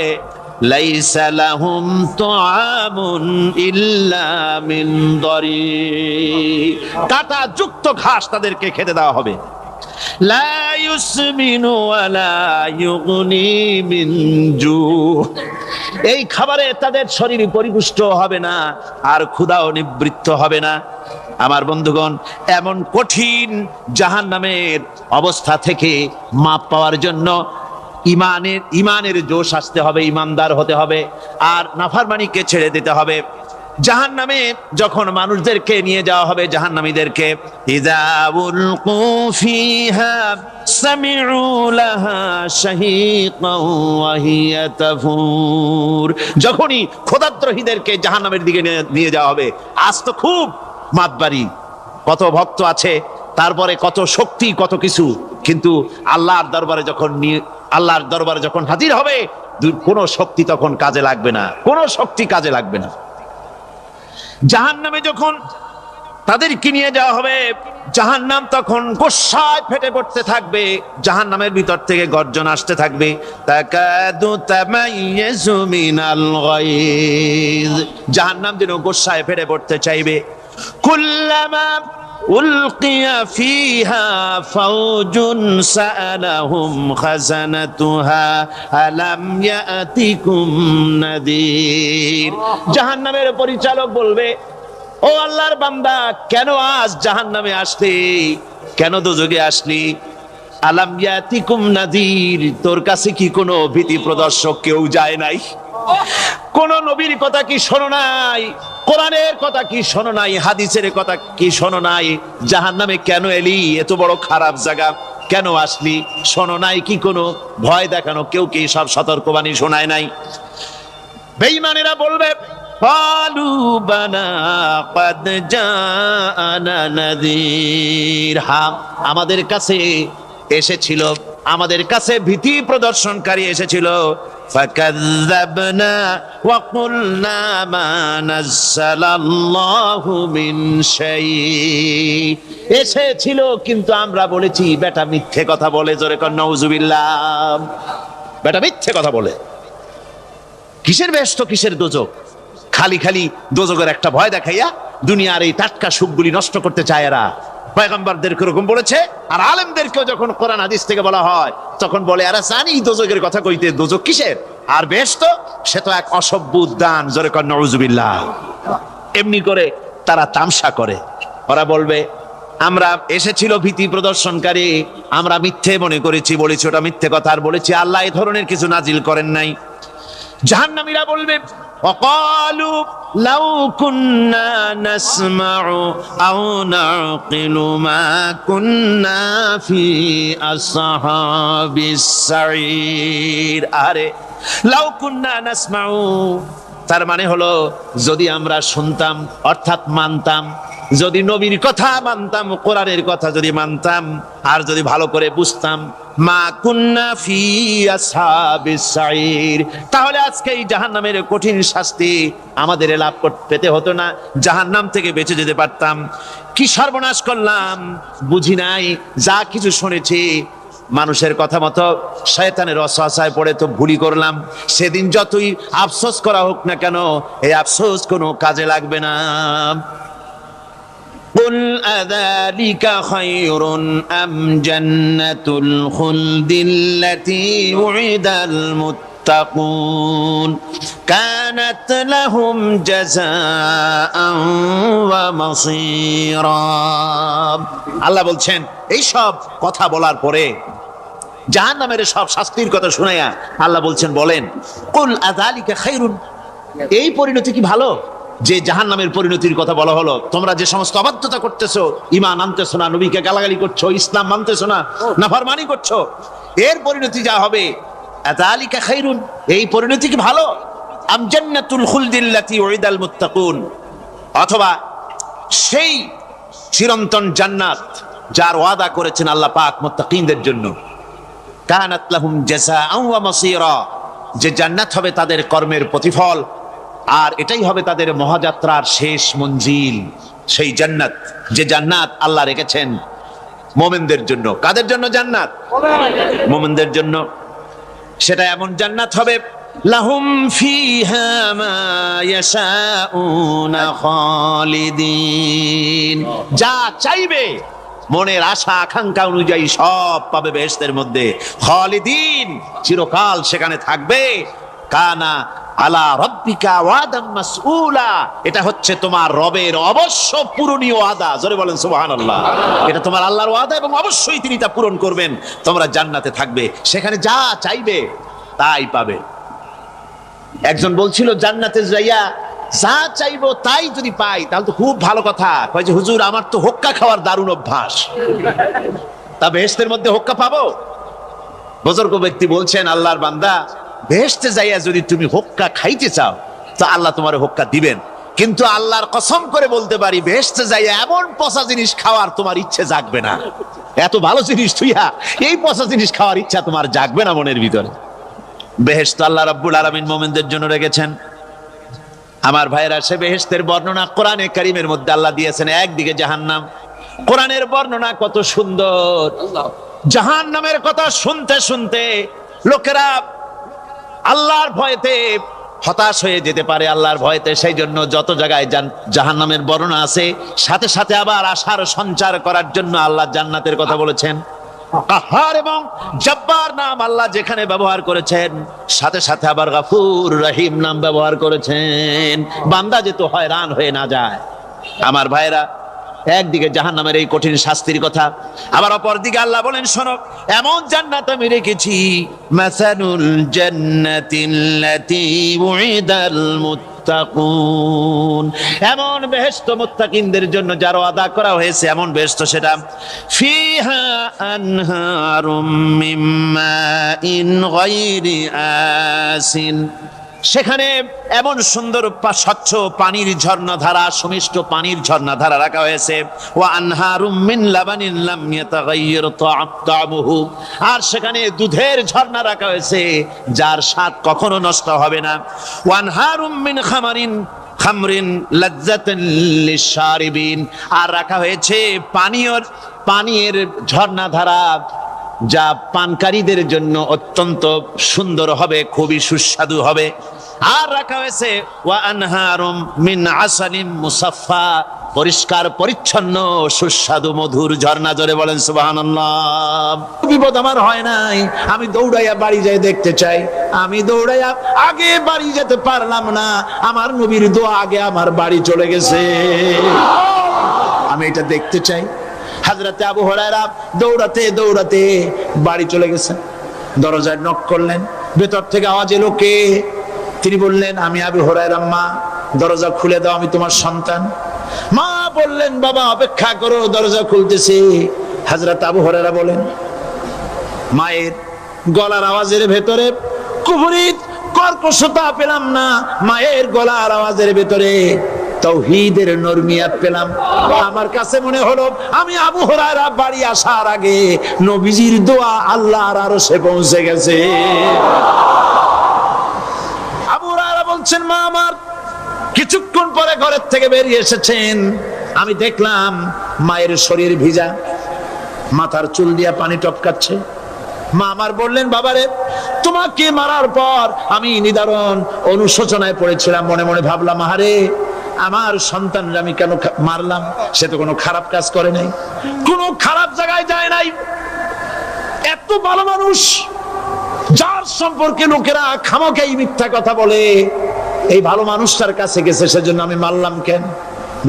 লাইসা লাহুম তুআমুন ইল্লা মিন দারি, কাঁটা যুক্ত ঘাস তাদেরকে খেতে দেওয়া হবে। লা ইউসমিনু ওয়ালা ইউগনি মিন জু, এই খাবারে তাদের শরীর পরিপুষ্ট হবে না আর ক্ষুধাও নিবৃত্ত হবে না। আমার বন্ধুগণ, এমন কঠিন জাহান্নামের অবস্থা থেকে মাপ পাওয়ার জন্য ইমানের জোশ আসতে হবে, ইমানদার হতে হবে, আর নাফরমানিকে ছেড়ে দিতে হবে। জাহান্নামে যখন মানুষদেরকে নিয়ে যাওয়া হবে, জাহান্নামীদেরকে, ইযা উলকু ফিহা সামিউ লাহা শাহীকান ওয়া হিয়া তাফুর, যখনই খোদাদ্রোহীদেরকে জাহান্নামের দিকে নিয়ে যাওয়া হবে, আজ তো খুব মাতবাড়ি, কত ভক্ত আছে, তারপরে কত শক্তি, কত কিছু, কিন্তু আল্লাহর দরবারে যখন হাজির হবে, কোনো শক্তি তখন কাজে লাগবে না, কোনো শক্তি কাজে লাগবে না। জাহান্নামে যখন তাদেরকে নিয়ে যাওয়া হবে, জাহান্নাম তখন গোসায় ফেটে পড়তে থাকবে, জাহান্নামের ভিতর থেকে গর্জন আসতে থাকবে, তাকাদু তামাইয়াজু মিনাল গায়জ, জাহান্নাম যেন গোসায় ফেটে পড়তে চাইবে। কুল্লামা উলকিয়া ফিহা ফাওজুন সাআলাহুম খাজানাতুহা আলাম ইয়াতিকুম নাদির, জাহান্নামের পরিচালক বলবে, ও আল্লাহর বান্দা, কেন আজ জাহান্নামে আসলি, কেন দোজখে আসলি? আলাম ইয়াতিকুম নাদির, তোর কাছে কি কোনো ভীতি প্রদর্শক কেউ যায় নাই? কোন নবীর কথা কি শোনো নাই? কোরআনের কথা কি শোনো নাই? হাদিসের কথা কি শোনো নাই? জাহান্নামে কেন এলি? এত বড় খারাপ জায়গা কেন আসলি? শোনো নাই কি? কোনো ভয় দেখানো কেউ কি সব সতর্কবাণী শোনায় নাই? বেঈমানেরা বলবে, ক্বালু বালা ক্বাদ জাআনা নাযীর, হ্যাঁ আমাদের কাছে এসেছিল, আমাদের কাছে ভীতি প্রদর্শনকারী এসেছিল। ফাকাযযাবনা ওয়া কুলনা মা নাযালাল্লাহু মিন শাই, এসেছিল কিন্তু আমরা বলেছি বেটা মিথ্যে কথা বলে। জোরে কর নাউযুবিল্লাহ। বেটা মিথ্যে কথা বলে। কিসের বেহেশত, কিসের দোজখ? খালি খালি দোজখের একটা ভয় দেখাইয়া দুনিয়ার এই টাটকা সুখগুলি নষ্ট করতে চায় এরা। পয়গম্বরদেরকে এরকম বলেছে, আর আলেমদেরকেও যখন কোরআন হাদিস থেকে বলা হয় তখন বলে, আরে জানি দোজখের কথা কইতে, দোজখ কিসের? আর বেহেশত সে তো এক অসভ্য উদ্যান। জোরে কর নাউযুবিল্লাহ। এমনি করে তারা তামসা করে। ওরা বলবে, আমরা এসেছিল ভীতি প্রদর্শনকারী, আমরা মিথ্যে মনে করেছি, বলেছি ওটা মিথ্যে কথা, আর বলেছি আল্লাহ এই ধরনের কিছু নাজিল করেন নাই। জাহান্নামীরা বলবে, ওয়াকালু লাউ কুন্না নাসমাউ আও নাকিলু মা কুন্না ফি আসহাবিস সাঈর, আরে লাউ কুন্না নাসমাউ, তার মানে হলো যদি আমরা শুনতাম অর্থাৎ মানতাম, যদি নবীর কথা মানতাম, কোরআনের কথা যদি মানতাম, আর যদি ভালো করে বুঝতাম, মা কুন্না ফি আসহাবিস সাঈর, তাহলে আজকে এই জাহান্নামের কঠিন শাস্তি আমাদের লাভ পেতে হতো না, জাহান্নাম থেকে বেঁচে যেতে পারতাম। কি সর্বনাশ করলাম বুঝি নাই, যা কিছু শুনেছি মানুষের কথা মতো শয়তানের ওয়াসওয়াসায় পড়ে তো ভুলই করলাম। সেদিন যতই আফসোস করা হোক না কেন, এই আফসোস কোনো কাজে লাগবে না। কুল আযালিকা খায়রুন আম জান্নাতুল খুলদিল্লাতী উইদাল মুত্তাকুন কানাত লাহুম জাযাআন ওয়া মাসীরা। আল্লাহ বলছেন, এই সব কথা বলার পরে, জাহান্নামের সব শাস্তির কথা শুনাইয়া আল্লাহ বলছেন, বলেন কুল আযালিকা খায়রুন, এই পরিণতি কি ভালো? যে জাহান্নামের পরিণতির কথা বলা হলো, তোমরা যে সমস্ত অবাধ্যতা করতেছো, ঈমান আনতেছো না, নবীকে গালাগালি করছো, ইসলাম মানতেছো না, নাফরমানি করছো, এর পরিণতি যা হবে, আযালিকা খায়রুন, এই পরিণতি কি ভালো? আম জান্নাতুল খুলদিল্লাতী উইদাল মুত্তাকুন, অথবা সেই চিরন্তন জান্নাত যার ওয়াদা করেছেন আল্লাহ পাক মুত্তাকিনদের জন্য, কানাত লাহুম জাযাআন ওয়া মাসীরা, যে জান্নাত হবে তাদের কর্মের প্রতিফল, আর এটাই হবে তাদের মহাযাত্রার শেষ মঞ্জিল। সেই জান্নাত, যে জান্নাত আল্লাহ রেখেছেন মুমিনদের জন্য। কাদের জন্য জান্নাত? মুমিনদের জন্য। সেটা এমন জান্নাত হবে, লাহুম ফিহা মা ইয়াশাউনা খালিদিন, যা চাইবে মনের আশা আকাঙ্ক্ষা অনুযায়ী সব পাবে বেহেশতের মধ্যে। খালিদিন, চিরকাল সেখানে থাকবে। কানা আলা রাব্বিকা ওয়াদাম মাসউলা, এটা হচ্ছে তোমার রবের অবশ্য পূরণীয় ওয়াদা। জোরে বলেন সুবহানাল্লাহ। এটা তোমার আল্লাহর ওয়াদা এবং অবশ্যই তিনি তা পূরণ করবেন। তোমরা জান্নাতে থাকবে, সেখানে যা চাইবে তাই পাবে। একজন বলছিল, জান্নাতে যাইয়া যা চাইবো তাই যদি পাই তাহলে তো খুব ভালো কথা। কয় যে হুজুর, আমার তো হোক্কা খাওয়ার দারুণ অভ্যাস, তা বেহেশতের মধ্যে হোক্কা পাবো? বুজুর্গ ব্যক্তি বলছেন, আল্লাহর বান্দা, বেহেশতে যাইয়া যদি তুমি হোক্কা খাইতে চাও তো আল্লাহ তোমার হোক্কা দিবেন, কিন্তু আল্লাহর কসম করে বলতে পারি, বেহেশতে যাইয়া এমন পচা জিনিস খাওয়ার তোমার ইচ্ছে জাগবে না। এত ভালো জিনিস তুইয়া এই পচা জিনিস খাওয়ার ইচ্ছা তোমার জাগবে না মনের ভিতরে। বেহেশত আল্লাহ রাব্বুল আলামিন মুমিনদের জন্য রেখেছেন। আমার ভাইরা, সে বেহেশতের বর্ণনা কোরআনে কারীমের মধ্যে আল্লাহ দিয়েছেন। একদিকে জাহান্নাম, কোরআনের বর্ণনা কত সুন্দর। জাহান্নামের কথা শুনতে শুনতে লোকেরা আল্লাহর ভয়তে হতাশ হয়ে যেতে পারে, আল্লাহর ভয়তে। সেই জন্য যত জায়গায় জাহান্নামের বর্ণনা আছে, সাথে সাথে আবার আশার সঞ্চার করার জন্য আল্লাহ জান্নাতের কথা বলেছেন। কাহার এবং জব্বার নাম আল্লাহ যেখানে ব্যবহার করেছেন, সাথে সাথে আবার গাফুর রহিম নাম ব্যবহার করেছেন, বান্দা যেন হয়রান হয়ে না যায়। আমার ভাইরা, একদিকে জাহান্নামের এই কঠিন শাস্তির কথা, আবার অপরদিকে আল্লাহ বলেন, শোনো, এমন জান্নাত আমি রেখেছি, মাসালুল জান্নাতিল্লাতী উইদাল মুত্তাকুন, এমন বেহেশত মুত্তাকিনদের জন্য যার ওয়াদা করা হয়েছে, এমন বেহেশত সেটা, ফিহা আনহারুম মিন মাইন গায়রি আসিন, সেখানে এমন সুন্দর স্বচ্ছ পানির ঝর্ণাধারা, সুমিষ্ট পানির ঝর্ণাধারা রাখা হয়েছে। ওয়া আনহারুম মিন লাবানিন লাম ইয়াতাগায়্যার তা'আমুহু, আর সেখানে দুধের ঝর্ণা রাখা হয়েছে যার স্বাদ কখনো নষ্ট হবে না। ওয়া আনহারুম মিন খামরিন লাজ্জাতান লিশ-শারিবিন, আর রাখা হয়েছে পানীয়ের ঝর্ণাধারা যা পানকারীদের জন্য অত্যন্ত সুন্দর হবে, খুবই সুস্বাদু হবে। আর রাখা হয়েছে ওয়া আনহারুম মিন আসালিম মুসাফফা, পরিষ্কার পরিচ্ছন্ন সুস্বাদু মধুর ঝর্ণা। জোরে বলেন সুবহানাল্লাহ। বিপদ আমার হয় নাই, আমি দৌড়াইয়া বাড়ি যাই দেখতে চাই, আমি দৌড়াইয়া আগে বাড়ি যেতে পারলাম না, আমার নবীর দোয়া আগে আমার বাড়ি চলে গেছে, আমি এটা দেখতে চাই। হযরতে আবু হুরায়রা দৌড়াতে দৌড়াতে বাড়ি চলে গেছেন, দরজায় নক করলেন, ভেতর থেকে আওয়াজ এলো, কে? তিনি বললেন, আমি আবু হুরায়রা। মা, দরজা খুলে দাও, আমি তোমার সন্তান। মা বললেন, বাবা অপেক্ষা করো, দরজা খুলতেছি। হযরত আবু হুরায়রা বলেন, মায়ের গলার আওয়াজের ভেতরে কুফরি কর্কশতা পেলাম না, মায়ের গলার আওয়াজের ভেতরে তাওহীদের নরমিয়াত পেলাম। আমার কাছে মনে হলো আমি আবু হুরায়রা বাড়ি আসার আগে নবীজির দোয়া আল্লাহর আরশে পৌঁছে গেছে। আবু হুরায়রা বলছেন, মা আমার কিছুক্ষণ পরে ঘরের থেকে বেরিয়ে এসেছেন, আমি দেখলাম মায়ের শরীর ভিজা, মাথার চুল দিয়া পানি টপকাচ্ছে। মা আমার বললেন, বাবারে, তোমাকে মারার পর আমি নিদারুণ অনুশোচনায় পড়েছিলাম, মনে মনে ভাবলাম, আহারে আমার সন্তানরা আমি কেন মারলাম? সে তো কোনো খারাপ কাজ করে নাই, কোনো খারাপ জায়গায় যায় নাই, এত ভালো মানুষ যার সম্পর্কে লোকেরা খামোখাই মিথ্যা কথা বলে, এই ভালো মানুষটার কাছে গেছে, সেজন্য আমি মারলাম কেন?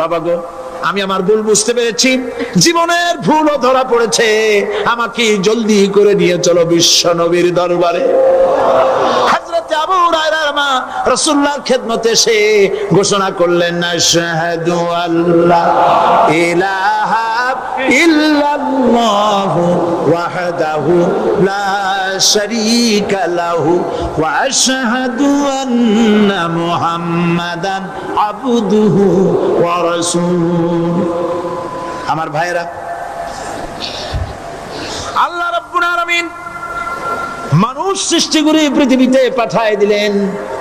বাবা গো, আমি আমার ভুল বুঝতে পেরেছি, জীবনের ভুলও ধরা পড়েছে, আমাকে জলদি করে নিয়ে চলো বিশ্ব নবীর দরবারে। হযরত আবু হুরায়রার সাহাবা রাসূলুল্লাহর খেদমতে এসে ঘোষণা করলেন, আশহাদু আল্লা ইলাহা ইল্লাল্লাহু ওয়াহদাহু লা শারীকা লাহু ওয়া আশহাদু আন্না মুহাম্মাদান আবদুহু ওয়া রাসূলুহু। আমার ভাইরা, আল্লাহ রাব্বুল আলামিন মানুষ সৃষ্টি করে পৃথিবীতে পাঠিয়ে দিলেন,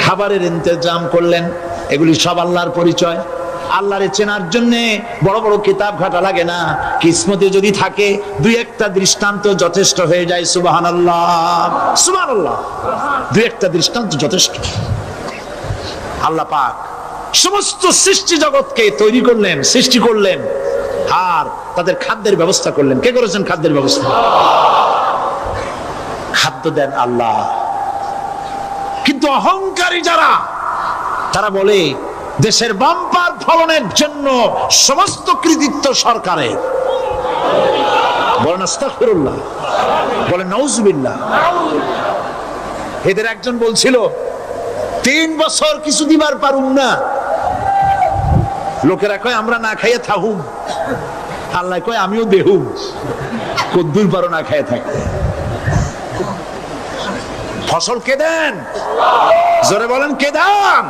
খাবারের ইন্তজাম করলেন। এগুলি সব আল্লাহর পরিচয়। আল্লাহরে চেনার জন্য বড় বড় কিতাব ঘাটা লাগে না, কিসমতে যদি থাকে দুই একটা দৃষ্টান্ত যথেষ্ট হয়ে যায়। সুবহানাল্লাহ, সুবহানাল্লাহ, দুই একটা দৃষ্টান্ত যথেষ্ট। আল্লাহ পাক সমস্ত সৃষ্টি জগৎকে তৈরি করলেন, সৃষ্টি করলেন, আর তাদের খাদ্যের ব্যবস্থা করলেন। কে করেছেন খাদ্যের ব্যবস্থা? খাদ্য দেন আল্লাহ। কিন্তু অহংকারী যারা, তারা বলে দেশের বাম্পার ফলনের জন্য সমস্ত কৃতিত্ব সরকারের। বলেন আস্তাগফিরুল্লাহ, বলেন নাউজুবিল্লাহ। এদের একজন বলছিল 3 বছর কিছু দিবার পারুম না। লোকেরা কয় আমরা না খাইয়ে থাকুম, আল্লাহ কয় আমিও দেহুম। কদ্দুর পারো না খাইয়ে থাকতে। ফসল কে দেন? জোরে বলেন কে দেন?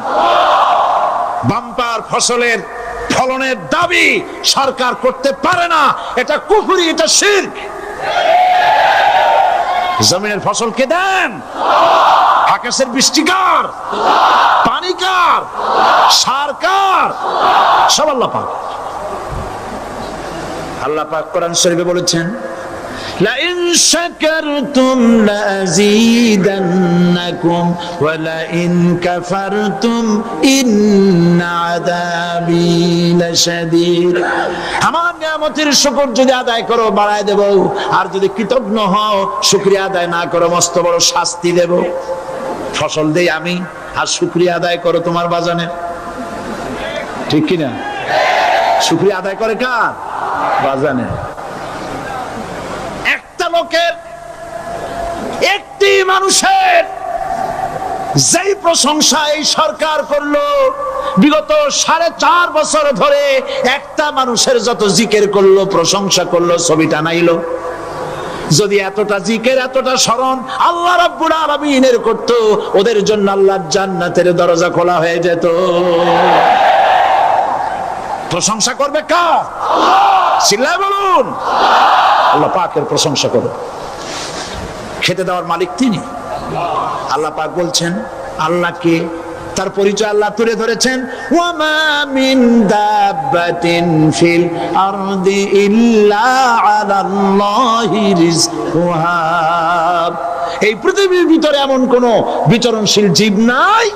বাম্পার ফসলের ফলনের দাবি সরকার করতে পারে না, এটা কুফরি, এটা শিরক। জমিনের ফসল কে দেন? আকাশের বৃষ্টি কার? পানি কার? সার কার? সব আল্লাহ পাক। আল্লাহ পাক কোরআন শরীফে বলেছেন, লাইন শাকারতুম লাযীদান্নাকুম ওয়া লাইন কাফারতুম ইন্না আযাবী লাশাদীদ। আমার নিয়ামতের শুকর যদি আদায় করো বাড়ায় দেব, আর যদি কৃতজ্ঞ হও শুকরিয়া আদায় না করো মস্ত বড় শাস্তি দেব। ফসল দেই আমি, আর শুকরিয়া আদায় করো তোমার বাজানে। ঠিক কিনা? শুকরিয়া আদায় করে কার? বাজানে। একটা লোকের, একটি মানুষের যেই প্রশংসা এই সরকার করলো, বিগত 4.5 বছর ধরে একটা মানুষের যত জিকির করলো, প্রশংসা করলো, ছবিটা নাইলো। যদি এতটা জিকির, এতটা স্মরণ আল্লাহ রাব্বুল আলামিনের করত, ওদের জন্য আল্লাহর জান্নাতের দরজা খোলা হয়ে যেত। প্রশংসা করবে কার? চিল্লায় বলুন, আল্লাহ পাকের প্রশংসা করো। খেতে দেওয়ার মালিক তিনি। আল্লাহ পাক বলছেন আল্লাহকে, তার পরিচয় আল্লাহ তুলে ধরেছেন, ওয়ামা মিন দাব্বাতিন ফিল আরদি ইল্লা আলাল্লাহি রিজকুহা। এই পৃথিবীর ভিতরে এমন কোন বিচরণশীল জীব নাই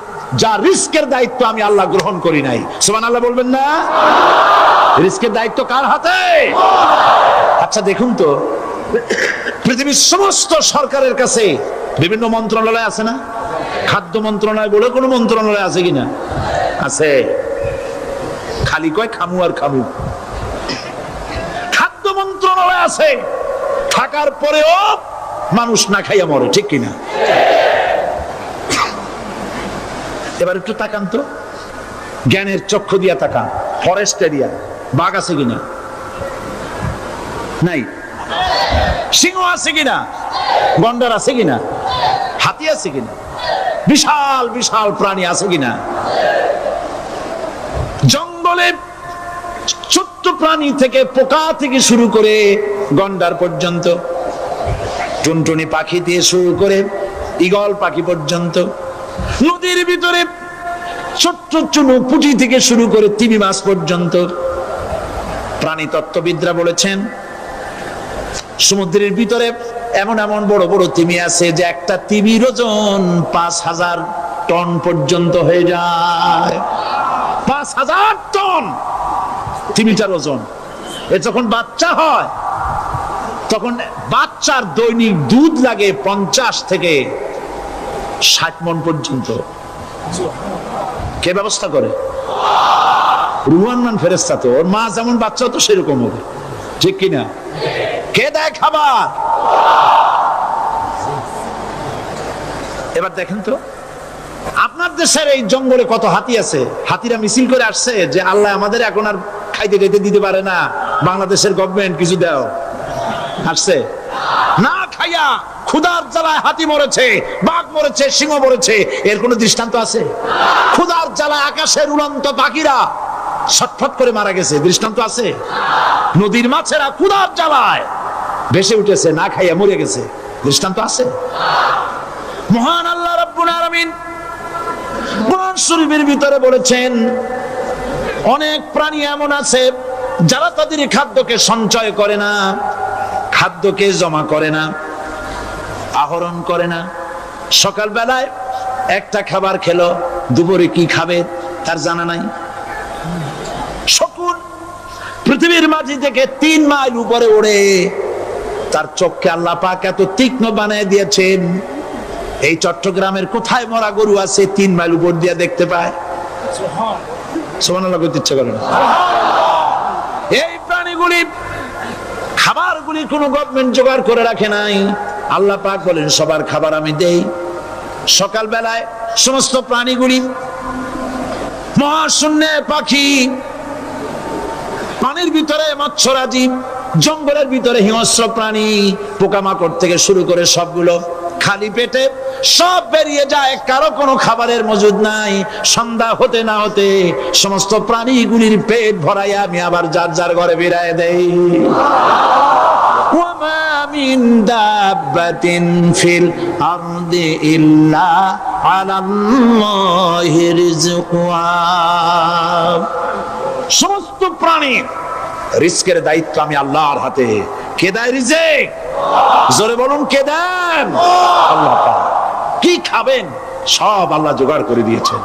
যার রিস্কের দায়িত্ব আমি আল্লাহ গ্রহণ করি নাই। সুবহানাল্লাহ বলবেন না? রিস্কের দায়িত্ব কার হাতে? আচ্ছা দেখুন তো, পৃথিবীর সমস্ত সরকারের কাছে বিভিন্ন মন্ত্রণালয় আছে না? খাদ্য মন্ত্রণালয় বলে কোন মন্ত্রণালয় আছে কিনা? আছে। খালি কয় খামু আর খামু। খাদ্য মন্ত্রণালয় আছে, থাকার পরেও মানুষ না খাইয়া মরে। ঠিক কিনা? এবার একটু তাকান তো, জ্ঞানের চক্ষু দিয়া তাকান। ফরেস্ট এরিয়া, বাঘ আছে কিনা? নাই। সিংহ আছে কিনা? গন্ডার আছে কিনা? হাতি আছে কিনা? বিশাল বিশাল প্রাণী আছে কিনা? জঙ্গলে ছোট্ট প্রাণী থেকে, পোকা থেকে শুরু করে গন্ডার পর্যন্ত, টুনটুনি পাখি দিয়ে শুরু করে ঈগল পাখি পর্যন্ত, নদীর ভিতরে ছোট্ট চুনো পুঁটি থেকে শুরু করে তিমি মাছ পর্যন্ত। প্রাণী তত্ত্ববিদরা বলেছেন সমুদ্রের ভিতরে এমন এমন বড় বড় তিমি আছে যে একটা তিমির ওজন 5000 টন পর্যন্ত হয়ে যায়। 5000 টন তিমিটার ওজন। এ যখন বাচ্চা হয় তখন বাচ্চার দৈনিক দুধ লাগে 50 থেকে 60 মণ পর্যন্ত। কে ব্যবস্থা করে? রুহান্নান ফেরেশতা। তো ওর মা যেমন বাচ্চা তো সেরকম হবে। ঠিক কিনা? কে দেয় খাবার? এবার দেখেন তো, আপনার আমার দেশের এই জঙ্গলে কত হাতি আছে, হাতিরা মিছিল করে আসছে যে আল্লাহ আমাদের এখন আর খাইতে টাইতে দিতে পারে না, বাংলাদেশের গভর্নমেন্ট কিছু দাও। আসছে না, খাইয়া ক্ষুধার জ্বালায় হাতি মরেছে, বাঘ মরেছে, সিংহ মরেছে, এর কোন দৃষ্টান্ত আছে? ক্ষুধার জ্বালায় আকাশের উড়ন্ত পাখিরা ছটফট করে মারা গেছে, দৃষ্টান্ত আছে? নদীর মাছেরা ক্ষুধার জ্বালায় ভেসে উঠেছে, না খাইয়া মরে গেছে, দৃষ্টান্ত আছে? মহান আল্লাহ রাব্বুল আলামিন কোরআন শরীফের ভিতরে বলেছেন, অনেক প্রাণী এমন আছে যারা তাদের খাদ্যকে সঞ্চয় করে না, খাদ্যকে জমা করে না, আহরণ করে না। সকাল বেলায় একটা খাবার খেলো, দুপুরে কি খাবে তার জানা নাই। শকুন পৃথিবীর মাঝি থেকে 3 মাইল উপরে ওড়ে, তার চোখকে আল্লাহ পাক এত তীক্ষ্ণ বানিয়ে দিয়েছেন, এই চট্টগ্রামের কোথায় মরা গরু আছে 3 মাইল উপর দিয়ে দেখতে পায়? সুবহানাল্লাহ, করতে ইচ্ছা করে না। এই প্রাণীগুলি খাবারগুলি কোনো গভর্নমেন্ট জোগাড় করে রাখে নাই। আল্লাহ পাক বলেন সবার খাবার আমি দেই। সকাল বেলায় সমস্ত প্রাণীগুলি, মহাশূন্যে পাখি, পানির ভিতরে মৎস্যরাজি, জঙ্গলের ভিতরে হিংস্র প্রাণী, পোকামাকড় থেকে শুরু করে সবগুলো খালি পেটে সব বেরিয়ে যায়, কারো কোনো খাবারের মজুদ নাই। সন্ধ্যা হতে না হতে সমস্ত প্রাণীগুলির পেট ভরাইয়া আমি আবার যার যার ঘরে বেরায় দেই। ওয়ামা মিন দাব্বাতিন ফিল আরদি ইল্লা আলাল্লাহি রিজকুহা। সমস্ত প্রাণীর রিজকের দায়িত্ব আমি আল্লাহর হাতে। কে দেয় রিজেক? জোরে বলুন, কে দেন? আল্লাহ পাক। কি খাবেন সব আল্লাহ জোগাড় করে দিয়েছেন।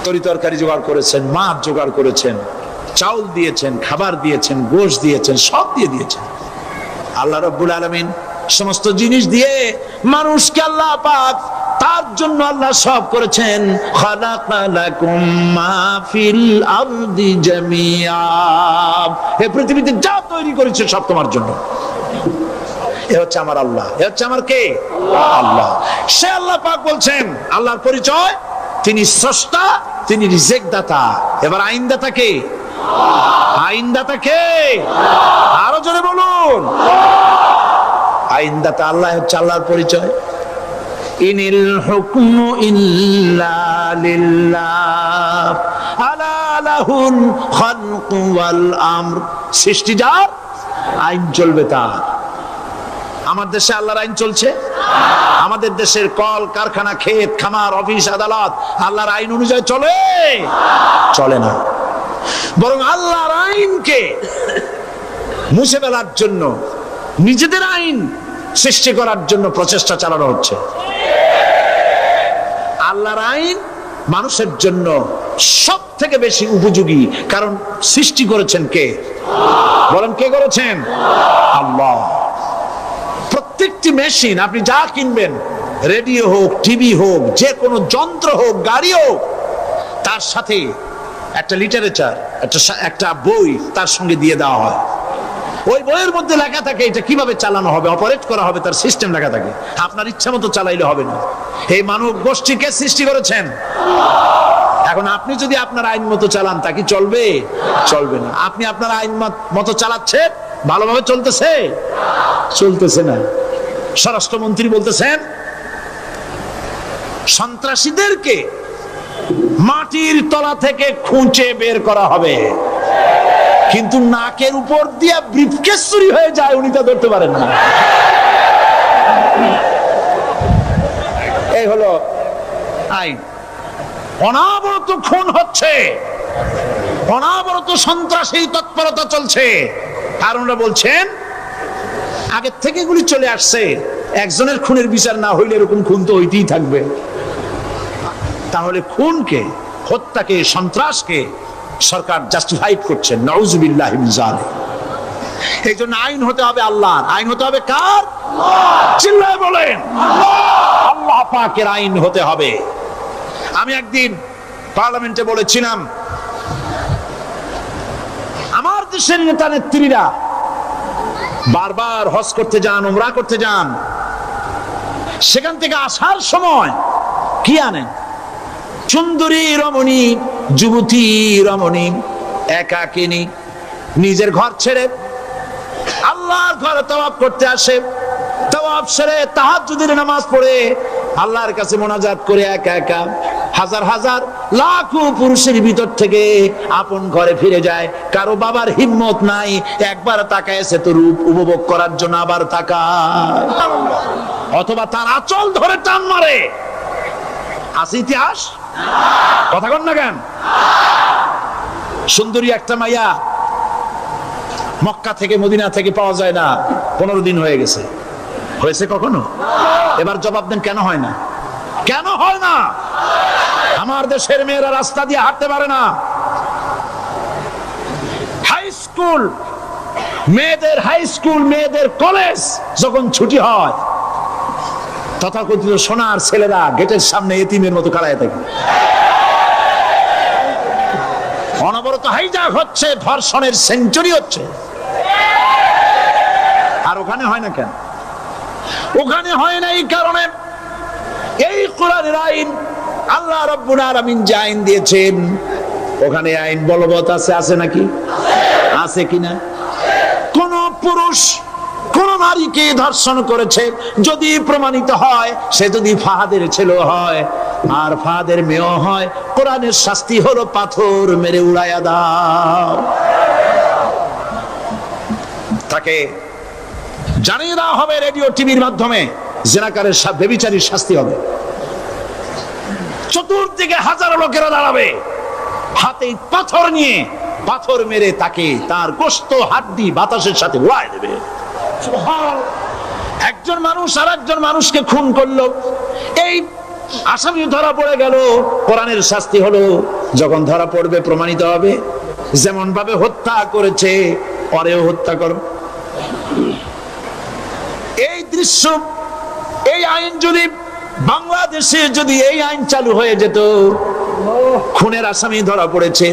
তরি তরকারি জোগাড় করেছেন, মাছ জোগাড় করেছেন, চাউল দিয়েছেন, খাবার দিয়েছেন, গোশত দিয়েছেন, সব দিয়ে দিয়েছেন। আল্লাহ রাব্বুল আলামিন সমস্ত জিনিস দিয়ে মানুষকে আল্লাহ পাক তার জন্য আল্লাহ সব করেছেন। খালাকালাকুম মা ফিল আরদি জামিআ। এই পৃথিবীতে যা তৈরি করেছে সব তোমার জন্য। এ হচ্ছে আমার আল্লাহ, এ হচ্ছে আমার কে? আল্লাহ। সে আল্লাহ পাক বলছেন, আল্লাহর পরিচয়, তিনি স্রষ্টা, তিনি রিজেক দাতা। এবার আইনদাতা কে? আইনদাতা কে? আরো জোরে বলুন। আইনদাতা আল্লাহ, হচ্ছে আল্লাহর পরিচয়। ইনিল হুকমু ইল্লা লিল্লাহ আলা লাহুল খালকু ওয়াল আমর। সৃষ্টি যার, আইন চলবে তার। আমার দেশে আল্লাহর আইন চলছে? আমাদের দেশের কল কারখানা, ক্ষেত খামার, অফিস আদালত আল্লাহর আইন অনুযায়ী চলে? চলে না। বরং আল্লাহর আইনকে মুছে ফেলার জন্য, নিজেদের আইন সৃষ্টি করার জন্য প্রচেষ্টা চালানো হচ্ছে। আল্লাহর আইন মানুষের জন্য সব থেকে বেশি উপযোগী, কারণ সৃষ্টি করেছেন কে? বলেন, কে করেছেন? আল্লাহ। প্রত্যেকটি মেশিন আপনি যা কিনবেন, রেডিও হোক, টিভি হোক, যে কোনো যন্ত্র হোক, গাড়ি হোক, তার সাথে একটা লিটারেচার, একটা বই তার সঙ্গে দিয়ে দেওয়া হয়। ওই বইয়ের মধ্যে লেখা থাকে এটা কিভাবে চালানো হবে, অপারেট করা হবে, তার সিস্টেম লেখা থাকে। আপনার ইচ্ছা মতো চালাইলে হবে না। এই মানব গোষ্ঠীকে সৃষ্টি করেছেন। এখন আপনি যদি আপনার আইন মতো চালান, তা কি চলবে? চলবে না। আপনি আপনার আইন মতো চালাচ্ছেন, ভালোভাবে চলতেছে? চলতেছে না। স্বরাষ্ট্রমন্ত্রী বলতেছেন সন্ত্রাসীদেরকে মাটির তলা থেকে খুঁজে বের করা হবে, কিন্তু নাকের উপর দিয়ে ব্রিফকেস চুরি হয়ে যায়, উনি তা ধরতে পারেন না। এই হলো আইন। অনাবরত খুন হচ্ছে, অনাবরত সন্ত্রাসী তৎপরতা চলছে। কারণরা বলছেন আগের থেকে এগুলি চলে আসছে, একজনের খুনের বিচার না হইলে এরকম খুন তো হইতেই থাকবে। তাহলে খুনকে, হত্যাকে, সন্ত্রাসকে সরকার জাস্টিফাইড করছেন। নাউযুবিল্লাহি মিন যালিক। এই জন্য আইন হতে হবে আল্লাহর। আইন হতে হবে কার? চিল্লায় বলেন, আল্লাহ পাকের আইন হতে হবে। আমি একদিন পার্লামেন্টে বলেছিলাম, আমার দেশের নেতা নেত্রীরা বারবার হজ করতে যান, উমরা করতে যান, সেখান থেকে আসার সময় কি আনেন? সুন্দরী রমণী, যুবতী রমণী, একাকিনী, নিজের ঘর ছেড়ে আল্লাহর ঘরে তওয়াফ করতে আসে। তওয়াফ সেরে তাহাজ্জুদের নামাজ পড়ে আল্লাহর কাছে মোনাজাত করে একা একা হাজার হাজার লাখো পুরুষের ভিতর থেকে আপন ঘরে ফিরে যায়। কারো বাবার হিম্মত নাই একবার তাকায় সে তো রূপ উপভোগ করার জন্য আবার তাকায়, অথবা তার আঁচল ধরে টান মারে। আছে ইতিহাস? কথা কন না কেন? সুন্দরী একটা মাইয়া মক্কা থেকে মদিনা থেকে পাওয়া যায় না, 15 দিন হয়ে গেছে। হয়েছে কখনো? এবার জবাব দেন, কেন হয় না? কেন হয় না? আমার দেশের মেয়েরা রাস্তা দিয়ে হাঁটতে পারে না। হাই স্কুল মেয়েদের, হাই স্কুল মেয়েদের কলেজ যখন ছুটি হয়, তথাকথিত সোনার ছেলেরা গেটের সামনে এতিমের মতো কাড়ায় থাকে। অনবরত হাইজ্যাক হচ্ছে, ধর্ষণের সেঞ্চুরি হচ্ছে। আর ওখানে হয় না কেন? ওখানে হয় না এই কারণে, এই কোরআনের আইন আল্লাহ রাব্বুল আলামিন যে আইন দিয়েছেন, ওখানে আইন বলবৎ আছে। আছে নাকি? আছে কিনা? কোন পুরুষ কোন নারীকে ধর্ষণ করেছে যদি প্রমাণিত হয়, সে যদি ফাহাদের ছেলে হয় আর ফাহাদের মেয়ে হয়, কোরআনের শাস্তি হলো পাথর মেরে উড়াইয়া দাও। তাকে জানিয়ে দেওয়া হবে রেডিও টিভির মাধ্যমে, জিনাকারের ব্যভিচারীর শাস্তি হবে। চতুর্দিকে হাজারো লোকেরা দাঁড়াবে, হাতে পাথর নিয়ে পাথর মেরে তাকে তার গোশত হাড্ডি বাতাসের সাথে উড়ায় দেবে। একজন মানুষ আর একজন মানুষকে খুন করলো, এই আসামি ধরা পড়ে গেল, কোরআনের শাস্তি হলো যখন ধরা পড়বে প্রমাণিত হবে যেমন ভাবে হত্যা করেছে পরেও হত্যা করো। এই দৃশ্য, এই আইন যদি বাংলাদেশে যদি এই আইন চালু হয়ে যেত, খুনের আসামি ধরা পড়েছে,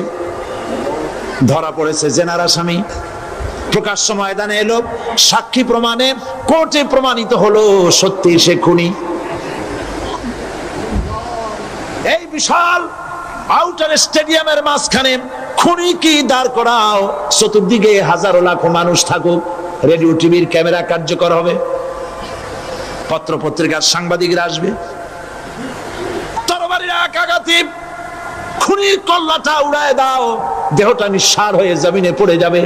জেনার আসামি প্রকাশ্য ময়দানে এলো, সাক্ষী প্রমাণে কোর্টে প্রমাণিত হলো সত্যি সে খুনি। এই বিশাল আউটার স্টেডিয়ামের মাঝখানে খুনি কি দাঁড় করাও, চতুর্দিকে হাজারো লাখো মানুষ থাকুক, রেডিও টিভির ক্যামেরা কার্যকর হবে, পত্র পত্রিকার সাংবাদিকরা আসবে, তরবারির এক আঘাতে খুনির কল্লাটা উড়ায় দাও, দেহটা নিঃসার হয়ে জমিনে পড়ে যাবে।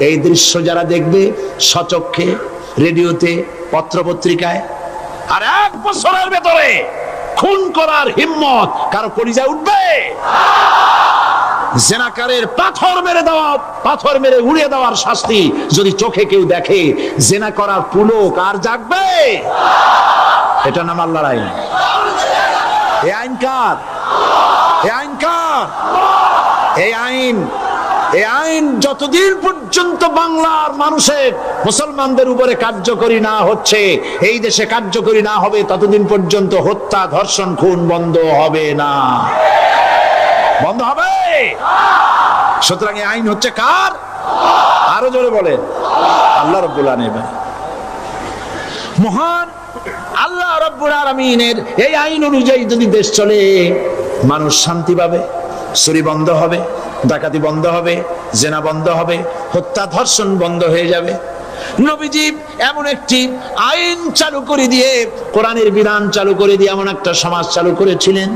এই দৃশ্য যারা দেখবে সচক্ষে, রেডিওতে, পত্র পত্রিকায়, আর 1 বছরের ভেতরে খুন করার হিম্মত কারো কলিজায় উঠবে? জেনাকারের পাথর মেরে দেওয়া, পাথর মেরে উড়িয়ে দেওয়ার শাস্তি যদি চোখে কেউ দেখে, জেনা করার পুলক আর জাগবে? এটা নাম আল্লাহর আইন। এই আইন কার? এই আইন কার? এই আইন যতদিন পর্যন্ত বাংলার মানুষের, মুসলমানদের উপরে কার্যকরী না হচ্ছে, এই দেশে কার্যকরী না হবে, ততদিন পর্যন্ত হত্যা, ধর্ষণ, খুন বন্ধ হবে না। বন্ধ হবে? সুতরাং এই আইন হচ্ছে কার? আরো জোরে বলেন, আল্লাহ রাব্বুল আলামিন। মহান আল্লাহ রাব্বুল আলামিনের এই আইন অনুযায়ী যদি দেশ চলে, মানুষ শান্তি পাবে, চুরি বন্ধ হবে, ডাকাতি বন্ধ হবে, জেনা বন্ধ হবে, হত্যা ধর্ষণ বন্ধ হয়ে যাবে। নবীজি এমন একটি আইন চালু করে দিয়ে, কোরআনের বিধান চালু করে দিয়ে এমন একটা সমাজ চালু করেছিলেন,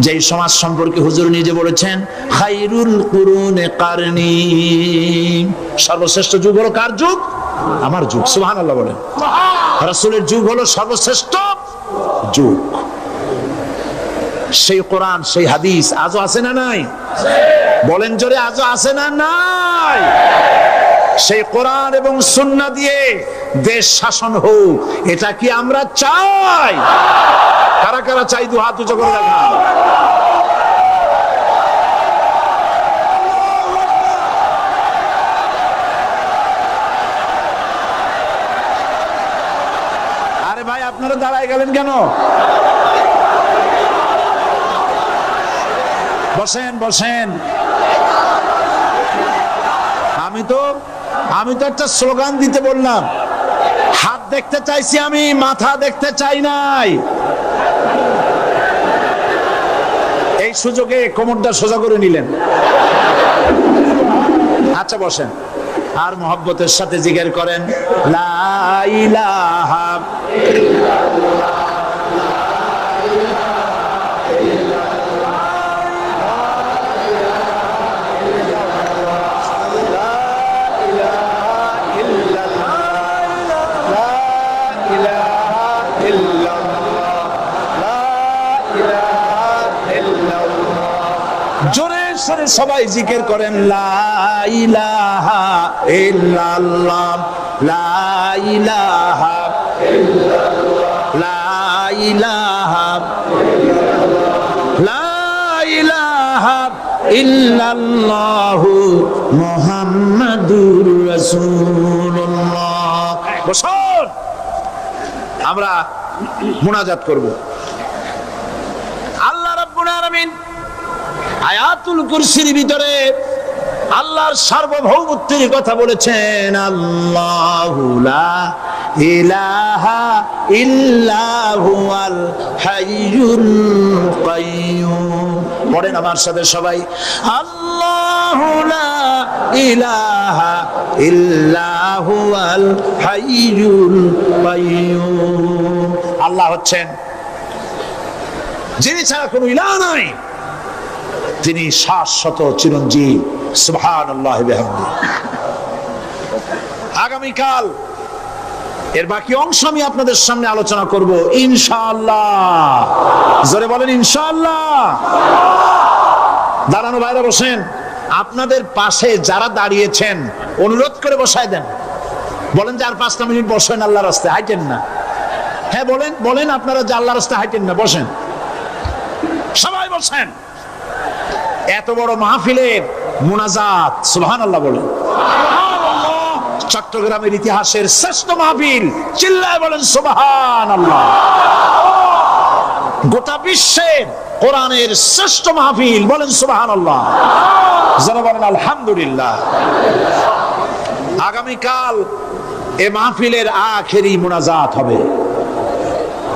যেই সমাজ সম্পর্কে হুজুর নিজে বলেছেন, খায়রুল কুরুনে কারনি, সর্বশ্রেষ্ঠ যুগ হলো কার যুগ? আমার যুগ। সুবহানাল্লাহ বলেন। রাসূলের যুগ হলো সর্বশ্রেষ্ঠ যুগ। সেই কোরআন, সেই হাদিস আজও আছে না নাই? বলেন জোরে, আজও আছে না নাই? সেই কোরআন এবং সুন্নাহ দিয়ে দেশ শাসন হোক, এটা কি আমরা চাই? কারা কারা চাই? দু হাত উঁচু করে দেখান। আরে ভাই, আপনারা দাঁড়ায় গেলেন কেন? বসেন বসেন। আমি তো একটা স্লোগান দিতে বললাম, হাত দেখতে চাইছি আমি, মাথা দেখতে চাই নাই। সুযোগে কোমরটা সোজা করে নিলেন। আচ্ছা বসেন, আর মহব্বতের সাথে জিকির করেন লা ইলাহা জোরে সরে সবাই জিকির করেন লা ইলাহা ইল্লাল্লাহ, লা ইলাহা ইল্লাল্লাহ, লা ইলাহা ইল্লাল্লাহ, লা ইলাহা ইল্লাল্লাহ মুহাম্মাদুর রাসূলুল্লাহ। বসুন, আমরা মুনাজাত করব। আল্লাহ রাব্বুল আলামিন আয়াতুল কুরসির ভিতরে আল্লাহর সার্বভৌমত্বের কথা বলেছেন। আল্লাহু লা ইলাহা ইল্লা হুয়াল হাইয়ুল কাইয়্যুম। পড়েন আমার সাথে সবাই, আল্লাহু লা ইলাহা ইল্লা হুয়াল হাইয়ুল কাইয়্যুম। আল্লাহ হচ্ছেন যিনি ছাড়া কোনো ইলাহ নাই, তিনি শাশ্বত চিরঞ্জীব। সুবহানাল্লাহি বিহামদিহি। আগামীকাল এর বাকি অংশ আমি আপনাদের সামনে আলোচনা করব ইনশাআল্লাহ। জোরে বলেন ইনশাআল্লাহ। দাঁড়ানো বাইরে বসেন, আপনাদের পাশে যারা দাঁড়িয়েছেন অনুরোধ করে বসায় দেন। বলেন যে আর 5 মিনিট বসেন, আল্লাহর রাস্তায় হাঁটেন না। হ্যাঁ বলেন, বলেন আপনারা যে আল্লাহর রাস্তায় হাঁটেন না, বসেন, সবাই বসেন। এত বড় মাহফিলের মুনাজাত, সুবহানাল্লাহ বলেন। চট্টগ্রামের ইতিহাসের শ্রেষ্ঠ মাহফিল, চিল্লায় বলেন সুবহানাল্লাহ। গোটা বিশ্বের কোরআনের শ্রেষ্ঠ মাহফিল, বলেন সুবহানাল্লাহ। যারা বলেন আলহামদুলিল্লাহ। আগামীকাল এ মাহফিলের আখেরি মুনাজাত হবে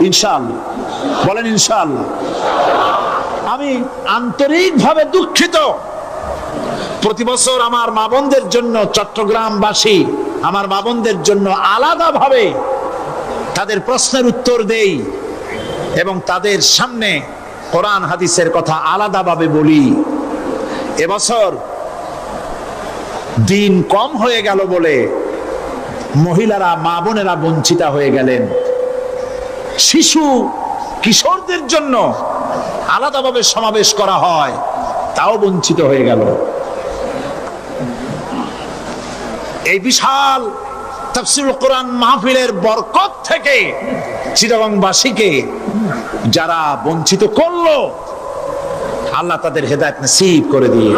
ইনশাআল্লাহ। বলেন ইনশাআল্লাহ। আমি আন্তরিকভাবে দুঃখিত, প্রতি বছর আমার মা বোনদের জন্য, চট্টগ্রামবাসী আমার মা বোনদের জন্য আলাদাভাবে তাদের প্রশ্নের উত্তর দেই এবং তাদের সামনে কোরআন হাদিসের কথা আলাদাভাবে বলি। এবছর দিন কম হয়ে গেল বলে মহিলারা, মা বোনেরা বঞ্চিত হয়ে গেলেন। শিশু কিশোরদের জন্য আলাদাভাবে সমাবেশ করা হয়, তাও বঞ্চিত হয়ে গেল। এই বিশাল তাফসীরুল কোরআন মাহফিলের বরকত থেকে চিটাগংবাসীকে যারা বঞ্চিত করলো, আল্লাহ তাদের হেদায়েত নসিব করে দিয়ে